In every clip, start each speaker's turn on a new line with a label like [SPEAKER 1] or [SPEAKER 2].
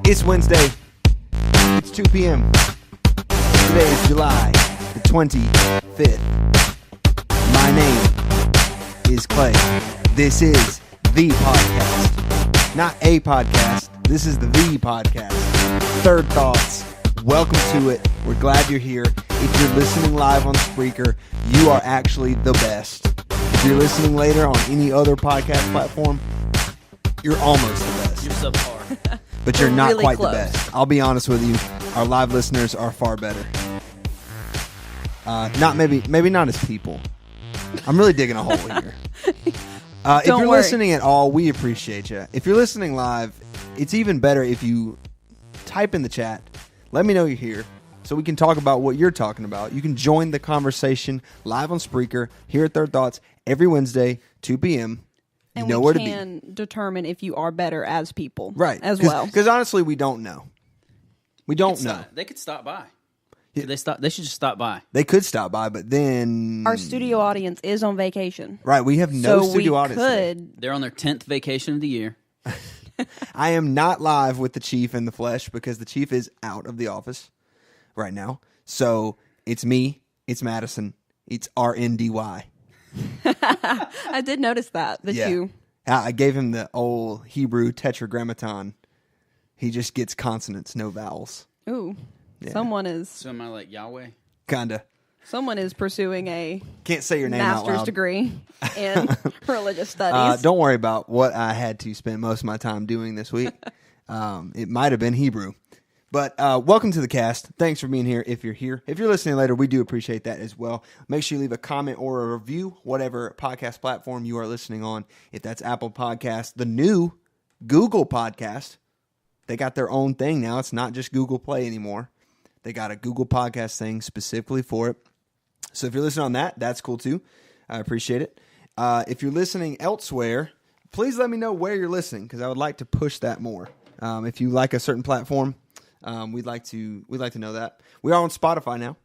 [SPEAKER 1] It's Wednesday. It's 2 p.m. Today is July the 25th. My name is Clay. This is the podcast. Not a podcast. This is the podcast. Third Thoughts. Welcome to it. We're glad you're here. If you're listening live on Spreaker, you are actually the best. If you're listening later on any other podcast platform, you're almost the best.
[SPEAKER 2] You're subpar.
[SPEAKER 1] But you're not
[SPEAKER 3] really
[SPEAKER 1] quite
[SPEAKER 3] close.
[SPEAKER 1] the best. I'll be honest with you. Our live listeners are far better. Maybe not as people. I'm really digging a hole here. If you're listening at all, we appreciate you. If you're listening live, it's even better if you type in the chat. Let me know you're here so we can talk about what you're talking about. You can join the conversation live on Spreaker here at Third Thoughts every Wednesday, 2 p.m. You
[SPEAKER 3] and
[SPEAKER 1] know
[SPEAKER 3] we
[SPEAKER 1] where to be.
[SPEAKER 3] can determine if you are better as people.
[SPEAKER 1] Right.
[SPEAKER 3] As well.
[SPEAKER 1] Because honestly, we don't know. We don't know.
[SPEAKER 2] They could stop by. They should just stop by.
[SPEAKER 1] They could stop by, but then...
[SPEAKER 3] Our studio audience is on vacation.
[SPEAKER 1] Right, we have no
[SPEAKER 3] so
[SPEAKER 1] studio
[SPEAKER 3] we
[SPEAKER 1] audience today.
[SPEAKER 2] They're on their 10th vacation of the year.
[SPEAKER 1] I am not live with the Chief in the flesh because the Chief is out of the office right now. So it's me, it's Madison, it's RNDY.
[SPEAKER 3] I did notice that you...
[SPEAKER 1] I gave him the old Hebrew tetragrammaton. He just gets consonants, no vowels.
[SPEAKER 3] Ooh.
[SPEAKER 1] Yeah.
[SPEAKER 2] So am I like Yahweh?
[SPEAKER 1] Kinda.
[SPEAKER 3] Someone is pursuing a
[SPEAKER 1] Can't say your name out
[SPEAKER 3] master's
[SPEAKER 1] loud.
[SPEAKER 3] degree in religious studies.
[SPEAKER 1] Don't worry about what I had to spend most of my time doing this week. It might have been Hebrew. But welcome to the cast. Thanks for being here if you're here. If you're listening later, we do appreciate that as well. Make sure you leave a comment or a review, whatever podcast platform you are listening on. If that's Apple Podcast, the new Google Podcast, they got their own thing now. It's not just Google Play anymore. They got a Google Podcast thing specifically for it. So if you're listening on that, that's cool too. I appreciate it. If you're listening elsewhere, please let me know where you're listening because I would like to push that more. If you like a certain platform, we'd like to know that. We are on Spotify now.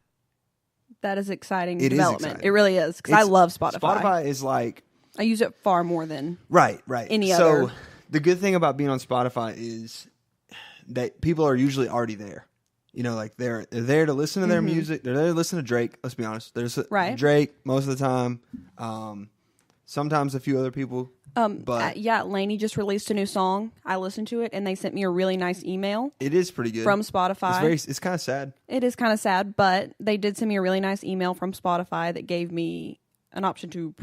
[SPEAKER 3] That is exciting
[SPEAKER 1] It is
[SPEAKER 3] development.
[SPEAKER 1] exciting.
[SPEAKER 3] It really is because I love Spotify.
[SPEAKER 1] Spotify is like...
[SPEAKER 3] I use it far more than
[SPEAKER 1] Right.
[SPEAKER 3] any
[SPEAKER 1] so
[SPEAKER 3] other.
[SPEAKER 1] The good thing about being on Spotify is that people are usually already there. You know, like they're there to listen to their music. They're there to listen to Drake. Let's be honest. There's Drake most of the time. Sometimes a few other people. But
[SPEAKER 3] Lainey just released a new song. I listened to it, and they sent me a really nice email.
[SPEAKER 1] It is pretty good
[SPEAKER 3] From Spotify.
[SPEAKER 1] It's kind of sad.
[SPEAKER 3] It is kind of sad, but they did send me a really nice email from Spotify that gave me an option to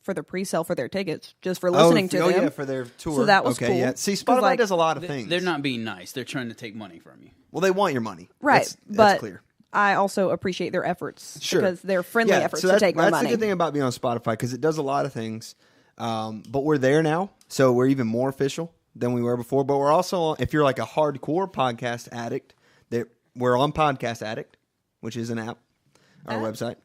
[SPEAKER 3] for the pre-sale for their tickets just for listening to them.
[SPEAKER 1] Oh, yeah, for their tour.
[SPEAKER 3] So that was cool.
[SPEAKER 1] Yeah. See, Spotify does a lot of things.
[SPEAKER 2] They're not being nice. They're trying to take money from you.
[SPEAKER 1] Well, they want your money.
[SPEAKER 3] Right.
[SPEAKER 1] That's clear.
[SPEAKER 3] I also appreciate their efforts.
[SPEAKER 1] Sure.
[SPEAKER 3] Because they're friendly efforts to take my
[SPEAKER 1] That's
[SPEAKER 3] money.
[SPEAKER 1] the good thing about being on Spotify because it does a lot of things. But we're there now, so we're even more official than we were before. But we're also, if you're like a hardcore podcast addict, we're on Podcast Addict, which is an app, our website.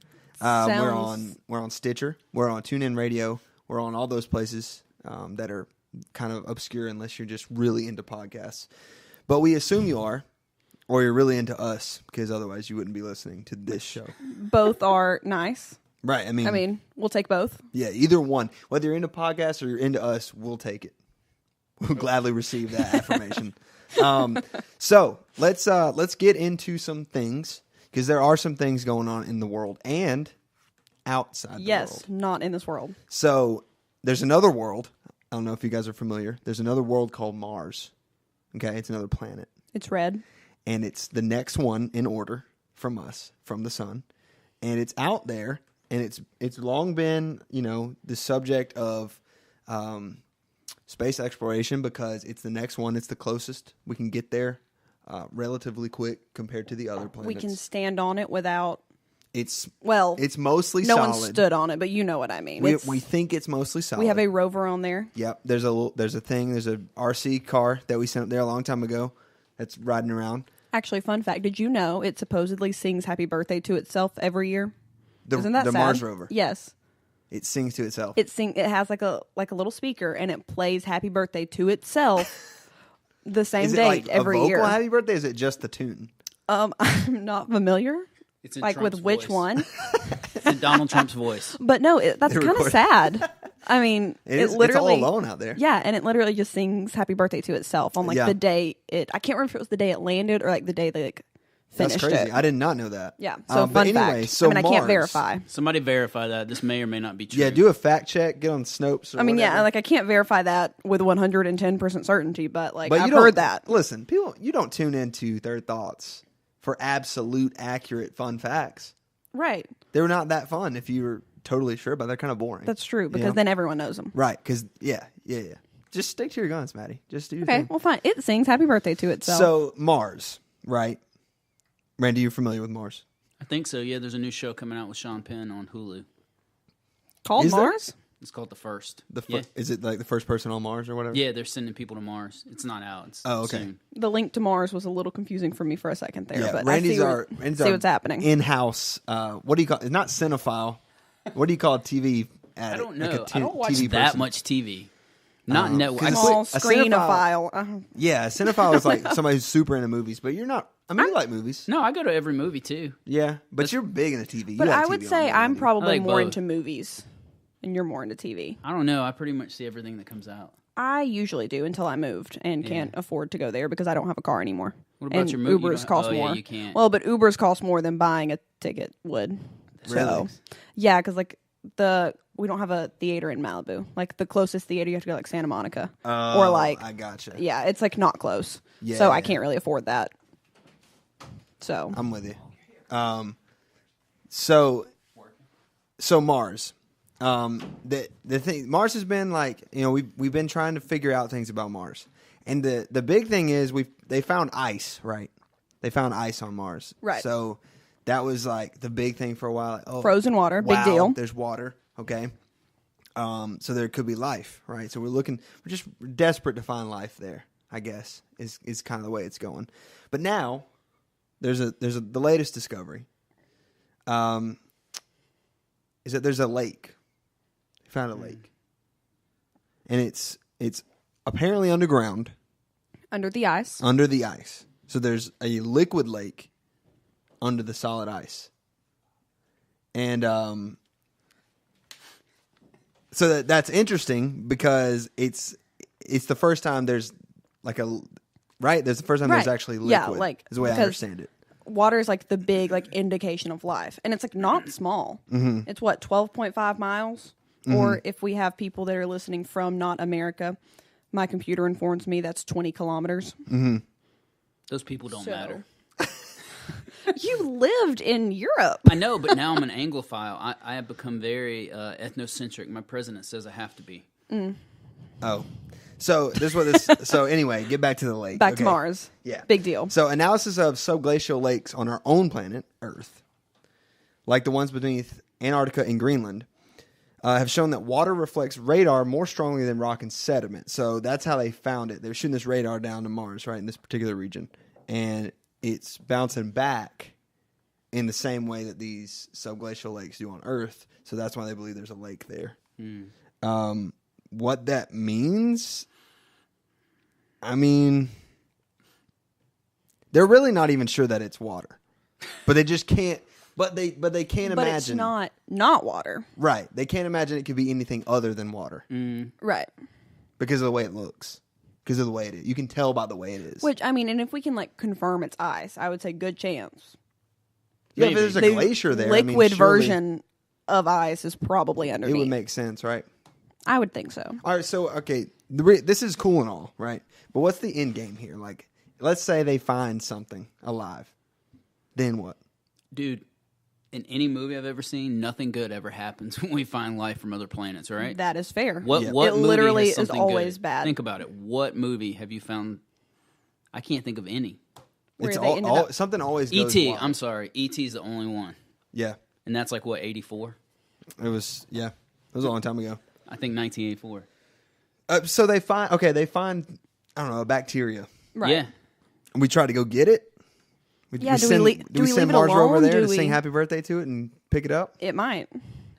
[SPEAKER 1] We're on Stitcher. We're on TuneIn Radio. We're on all those places that are kind of obscure unless you're just really into podcasts. But we assume you are, or you're really into us, because otherwise you wouldn't be listening to this show.
[SPEAKER 3] Both are nice.
[SPEAKER 1] Right. I mean,
[SPEAKER 3] we'll take both.
[SPEAKER 1] Yeah, either one. Whether you're into podcasts or you're into us, we'll take it. We'll gladly receive that affirmation. So let's get into some things because there are some things going on in the world and outside the world.
[SPEAKER 3] Yes, not in this world.
[SPEAKER 1] So there's another world. I don't know if you guys are familiar. There's another world called Mars. Okay, it's another planet.
[SPEAKER 3] It's red.
[SPEAKER 1] And it's the next one in order from us, from the sun. And it's out there. And it's long been, the subject of space exploration because it's the next one. It's the closest. We can get there relatively quick compared to the other planets.
[SPEAKER 3] We can stand on it without...
[SPEAKER 1] It's mostly
[SPEAKER 3] no
[SPEAKER 1] solid.
[SPEAKER 3] one stood on it, but you know what I mean.
[SPEAKER 1] We think it's mostly solid.
[SPEAKER 3] We have a rover on there.
[SPEAKER 1] Yep. There's a RC car that we sent up there a long time ago that's riding around.
[SPEAKER 3] Actually, fun fact, did you know it supposedly sings happy birthday to itself every year? Isn't that
[SPEAKER 1] the
[SPEAKER 3] sad?
[SPEAKER 1] Mars rover.
[SPEAKER 3] Yes.
[SPEAKER 1] It sings to itself.
[SPEAKER 3] It has like a little speaker and it plays happy birthday to itself the same date every year.
[SPEAKER 1] Is it like a vocal happy birthday or is it just the tune?
[SPEAKER 3] I'm not familiar.
[SPEAKER 2] It's in
[SPEAKER 3] like
[SPEAKER 2] Trump's
[SPEAKER 3] with which
[SPEAKER 2] voice.
[SPEAKER 3] one?
[SPEAKER 2] It's in Donald Trump's voice.
[SPEAKER 3] But no, that's kind of sad. I mean,
[SPEAKER 1] It's all
[SPEAKER 3] literally
[SPEAKER 1] alone out there.
[SPEAKER 3] Yeah, and it literally just sings "Happy Birthday" to itself on like
[SPEAKER 1] Yeah.
[SPEAKER 3] the day it. I can't remember if it was the day it landed or like the day they like finished
[SPEAKER 1] That's crazy.
[SPEAKER 3] it.
[SPEAKER 1] I did not know that.
[SPEAKER 3] Yeah. So
[SPEAKER 1] but
[SPEAKER 3] fun
[SPEAKER 1] anyway,
[SPEAKER 3] fact.
[SPEAKER 1] so
[SPEAKER 3] I mean, I can't
[SPEAKER 1] Mars.
[SPEAKER 3] verify.
[SPEAKER 2] Somebody verify that. This may or may not be true.
[SPEAKER 1] Yeah, do a fact check. Get on Snopes. Or
[SPEAKER 3] I mean,
[SPEAKER 1] whatever.
[SPEAKER 3] yeah, like I can't verify that with 110% certainty, but like
[SPEAKER 1] But
[SPEAKER 3] I've
[SPEAKER 1] you don't-
[SPEAKER 3] heard that.
[SPEAKER 1] Listen, people, you don't tune into Third Thoughts for absolute, accurate, fun facts.
[SPEAKER 3] Right.
[SPEAKER 1] They're not that fun if you're totally sure, but they're kind of boring.
[SPEAKER 3] That's true because
[SPEAKER 1] know?
[SPEAKER 3] then everyone knows them.
[SPEAKER 1] Right, because, yeah. Just stick to your guns, Maddie. Just do your
[SPEAKER 3] Okay,
[SPEAKER 1] thing.
[SPEAKER 3] well, fine. It sings "Happy Birthday" to itself.
[SPEAKER 1] So, Mars, right? Randy, you're familiar with Mars?
[SPEAKER 2] I think so. Yeah, there's a new show coming out with Sean Penn on Hulu.
[SPEAKER 3] Called
[SPEAKER 1] Is there?
[SPEAKER 3] Mars.
[SPEAKER 2] It's called The First.
[SPEAKER 1] Yeah. Is it like the first person on Mars or whatever?
[SPEAKER 2] Yeah, they're sending people to Mars. It's not out. It's
[SPEAKER 1] okay.
[SPEAKER 2] soon.
[SPEAKER 3] The link to Mars was a little confusing for me for a second there,
[SPEAKER 1] Yeah,
[SPEAKER 3] but
[SPEAKER 1] Randy's
[SPEAKER 3] I see
[SPEAKER 1] our
[SPEAKER 3] what's happening.
[SPEAKER 1] in-house. What do you call it? Not cinephile. What do you call TV addict?
[SPEAKER 2] I don't know.
[SPEAKER 1] Like a
[SPEAKER 2] I don't watch
[SPEAKER 1] TV
[SPEAKER 2] that
[SPEAKER 1] person?
[SPEAKER 2] much TV. Not network.
[SPEAKER 1] 'cause
[SPEAKER 2] I
[SPEAKER 1] it's
[SPEAKER 2] quit-
[SPEAKER 3] Small
[SPEAKER 1] a
[SPEAKER 3] screen
[SPEAKER 1] cinephile-
[SPEAKER 3] file.
[SPEAKER 1] Yeah, a cinephile is like somebody who's super into movies, but you're not. I mean, you like movies.
[SPEAKER 2] No, I go to every movie too.
[SPEAKER 1] Yeah, but you're big into TV. You
[SPEAKER 3] But
[SPEAKER 1] like
[SPEAKER 3] I
[SPEAKER 1] TV
[SPEAKER 3] would
[SPEAKER 1] on
[SPEAKER 3] say
[SPEAKER 1] there,
[SPEAKER 3] I'm
[SPEAKER 1] Randy.
[SPEAKER 3] probably
[SPEAKER 2] I like
[SPEAKER 3] more
[SPEAKER 2] both.
[SPEAKER 3] into movies, and you're more into TV.
[SPEAKER 2] I don't know. I pretty much see everything that comes out.
[SPEAKER 3] I usually do until I moved and can't afford to go there because I don't have a car anymore.
[SPEAKER 2] What about
[SPEAKER 3] and
[SPEAKER 2] your movie? You
[SPEAKER 3] Ubers
[SPEAKER 2] don't-
[SPEAKER 3] cost
[SPEAKER 2] oh, yeah,
[SPEAKER 3] more.
[SPEAKER 2] you can't.
[SPEAKER 3] Well, but Ubers cost more than buying a ticket would.
[SPEAKER 1] Really?
[SPEAKER 3] So, yeah, because like we don't have a theater in Malibu. Like the closest theater, you have to go like Santa Monica or like
[SPEAKER 1] I gotcha.
[SPEAKER 3] yeah, it's like not close.
[SPEAKER 1] Yeah,
[SPEAKER 3] so I
[SPEAKER 1] yeah.
[SPEAKER 3] can't really afford that. So
[SPEAKER 1] I'm with you. So Mars. The thing Mars has been like, you know, we've been trying to figure out things about Mars. And the big thing is they found ice, right? They found ice on Mars.
[SPEAKER 3] Right.
[SPEAKER 1] So that was like the big thing for a while. Like, oh,
[SPEAKER 3] frozen water, big
[SPEAKER 1] wow,
[SPEAKER 3] deal.
[SPEAKER 1] There's water, okay? So there could be life, right? So we're just desperate to find life there, I guess, is kind of the way it's going. But now there's the latest discovery. Is that there's a lake. They found a lake. And it's apparently underground,
[SPEAKER 3] Under the ice.
[SPEAKER 1] under the ice. So there's a liquid lake under the solid ice. And so that's interesting because it's the first time there's like there's the first time there's
[SPEAKER 3] Right.
[SPEAKER 1] actually liquid.
[SPEAKER 3] Yeah, like,
[SPEAKER 1] is the way I
[SPEAKER 3] because
[SPEAKER 1] understand it.
[SPEAKER 3] Water is like the big like indication of life, and it's like not small.
[SPEAKER 1] Mm-hmm.
[SPEAKER 3] It's what 12.5 miles. Or if we have people that are listening from not America, my computer informs me that's 20 kilometers.
[SPEAKER 2] Those people don't
[SPEAKER 3] So-
[SPEAKER 2] matter.
[SPEAKER 3] You lived in Europe.
[SPEAKER 2] I know, but now I'm an Anglophile. I have become very ethnocentric. My president says I have to be.
[SPEAKER 1] Oh. So this is what this so anyway, get back to the lake.
[SPEAKER 3] Back
[SPEAKER 1] okay?
[SPEAKER 3] to Mars.
[SPEAKER 1] Yeah.
[SPEAKER 3] Big deal.
[SPEAKER 1] So analysis of subglacial lakes on our own planet, Earth, like the ones beneath Antarctica and Greenland, have shown that water reflects radar more strongly than rock and sediment. So that's how they found it. They were shooting this radar down to Mars, right, in this particular region. And it's bouncing back in the same way that these subglacial lakes do on Earth. So that's why they believe there's a lake there. What that means, I mean, they're really not even sure that it's water, but they just can't. But they can't
[SPEAKER 3] But
[SPEAKER 1] imagine.
[SPEAKER 3] it's not water.
[SPEAKER 1] Right. They can't imagine it could be anything other than water
[SPEAKER 3] Right.
[SPEAKER 1] because of the way it looks, because of the way it is. You can tell by the way it is.
[SPEAKER 3] Which, I mean, and if we can like confirm it's ice, I would say good chance.
[SPEAKER 1] yeah, if
[SPEAKER 2] maybe.
[SPEAKER 1] there's a
[SPEAKER 3] The
[SPEAKER 1] glacier there, I mean,
[SPEAKER 3] liquid
[SPEAKER 1] surely
[SPEAKER 3] version of ice is probably
[SPEAKER 1] it
[SPEAKER 3] underneath.
[SPEAKER 1] would make sense, right?
[SPEAKER 3] I would think so.
[SPEAKER 1] All right, so okay, this is cool and all, right? But what's the end game here? Like, let's say they find something alive, then what?
[SPEAKER 2] Dude, in any movie I've ever seen, nothing good ever happens when we find life from other planets, all right?
[SPEAKER 3] That is fair.
[SPEAKER 2] What
[SPEAKER 1] Yeah.
[SPEAKER 2] what
[SPEAKER 3] It
[SPEAKER 2] movie
[SPEAKER 3] literally
[SPEAKER 2] has
[SPEAKER 3] is
[SPEAKER 2] something
[SPEAKER 3] always
[SPEAKER 2] good?
[SPEAKER 3] bad.
[SPEAKER 2] Think about it. What movie have you found? I can't think of any.
[SPEAKER 3] Where
[SPEAKER 1] It's
[SPEAKER 3] they ended up-
[SPEAKER 1] something always goes
[SPEAKER 2] E.T.
[SPEAKER 1] wild.
[SPEAKER 2] I'm sorry. E.T. is the only one.
[SPEAKER 1] Yeah,
[SPEAKER 2] And that's like, what, 84?
[SPEAKER 1] it was. Yeah, it was a long time ago.
[SPEAKER 2] I think 1984.
[SPEAKER 1] So they find I don't know, a bacteria.
[SPEAKER 3] Right.
[SPEAKER 2] Yeah.
[SPEAKER 1] And we try to go get it.
[SPEAKER 3] Yeah, do we
[SPEAKER 1] send
[SPEAKER 3] leave it
[SPEAKER 1] Mars over
[SPEAKER 3] alone?
[SPEAKER 1] there
[SPEAKER 3] Do
[SPEAKER 1] to sing
[SPEAKER 3] we-
[SPEAKER 1] happy birthday to it and pick it up?
[SPEAKER 3] It might.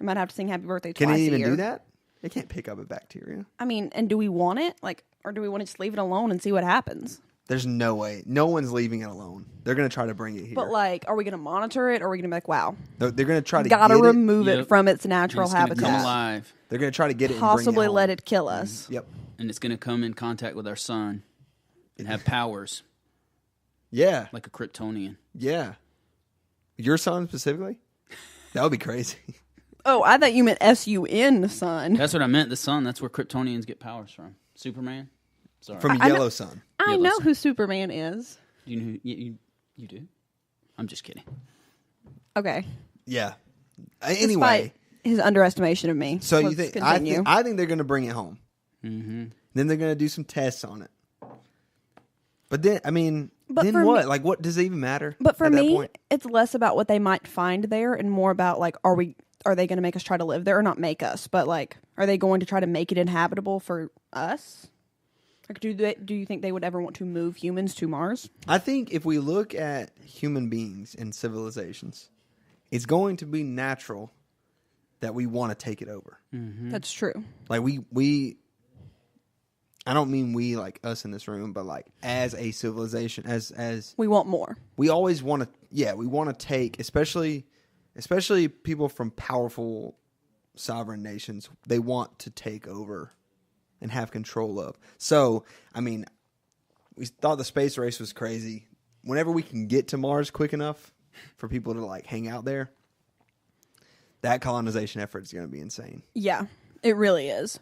[SPEAKER 3] I might have to sing happy birthday
[SPEAKER 1] Can
[SPEAKER 3] twice
[SPEAKER 1] it
[SPEAKER 3] a
[SPEAKER 1] even
[SPEAKER 3] year.
[SPEAKER 1] do that? It can't pick up a bacteria.
[SPEAKER 3] I mean, and do we want it? Like, or do we want to just leave it alone and see what happens?
[SPEAKER 1] There's no way. No one's leaving it alone. They're going to try to bring it here.
[SPEAKER 3] But like, are we going to monitor it, or are we going to be like, wow,
[SPEAKER 1] They're going to try to
[SPEAKER 3] gotta
[SPEAKER 1] get
[SPEAKER 3] remove it
[SPEAKER 2] Yep.
[SPEAKER 3] from its natural
[SPEAKER 2] It's gonna come
[SPEAKER 3] habitat,
[SPEAKER 2] alive,
[SPEAKER 1] They're going to try to get it and
[SPEAKER 3] possibly
[SPEAKER 1] bring it
[SPEAKER 3] let
[SPEAKER 1] home.
[SPEAKER 3] it kill us.
[SPEAKER 1] Yep.
[SPEAKER 2] and it's going to come in contact with our sun and have powers
[SPEAKER 1] Yeah.
[SPEAKER 2] like a Kryptonian.
[SPEAKER 1] Yeah. Your son specifically? That would be crazy.
[SPEAKER 3] Oh, I thought you meant SUN, son.
[SPEAKER 2] That's what I meant. The sun. That's where Kryptonians get powers from. Superman. Sorry.
[SPEAKER 1] From a
[SPEAKER 3] I know-
[SPEAKER 1] yellow sun.
[SPEAKER 3] I
[SPEAKER 2] Yeah,
[SPEAKER 3] know
[SPEAKER 2] listen.
[SPEAKER 3] who Superman is.
[SPEAKER 2] you know who, you do? I'm just kidding.
[SPEAKER 3] Okay.
[SPEAKER 1] Yeah. Anyway.
[SPEAKER 3] Despite his underestimation of me.
[SPEAKER 1] So you
[SPEAKER 3] Let's
[SPEAKER 1] think
[SPEAKER 3] continue.
[SPEAKER 1] I think they're going to bring it home.
[SPEAKER 2] Mm-hmm.
[SPEAKER 1] Then they're going to do some tests on it. But then, I mean,
[SPEAKER 3] But
[SPEAKER 1] then
[SPEAKER 3] for
[SPEAKER 1] what?
[SPEAKER 3] me-
[SPEAKER 1] Like, what does it even matter?
[SPEAKER 3] But for
[SPEAKER 1] at that
[SPEAKER 3] me,
[SPEAKER 1] point?
[SPEAKER 3] it's less about what they might find there and more about like, are they going to make us try to live there, or not make us, but like, are they going to try to make it inhabitable for us? Like, do you think they would ever want to move humans to Mars?
[SPEAKER 1] I think if we look at human beings and civilizations, it's going to be natural that we want to take it over.
[SPEAKER 3] That's true.
[SPEAKER 1] Like we I don't mean we like us in this room, but like as a civilization, as
[SPEAKER 3] We want more.
[SPEAKER 1] we always want to, we want to take, especially people from powerful sovereign nations, they want to take over and have control of. So, I mean, we thought the space race was crazy. Whenever we can get to Mars quick enough for people to like hang out there, that colonization effort is going to be insane.
[SPEAKER 3] Yeah, it really is.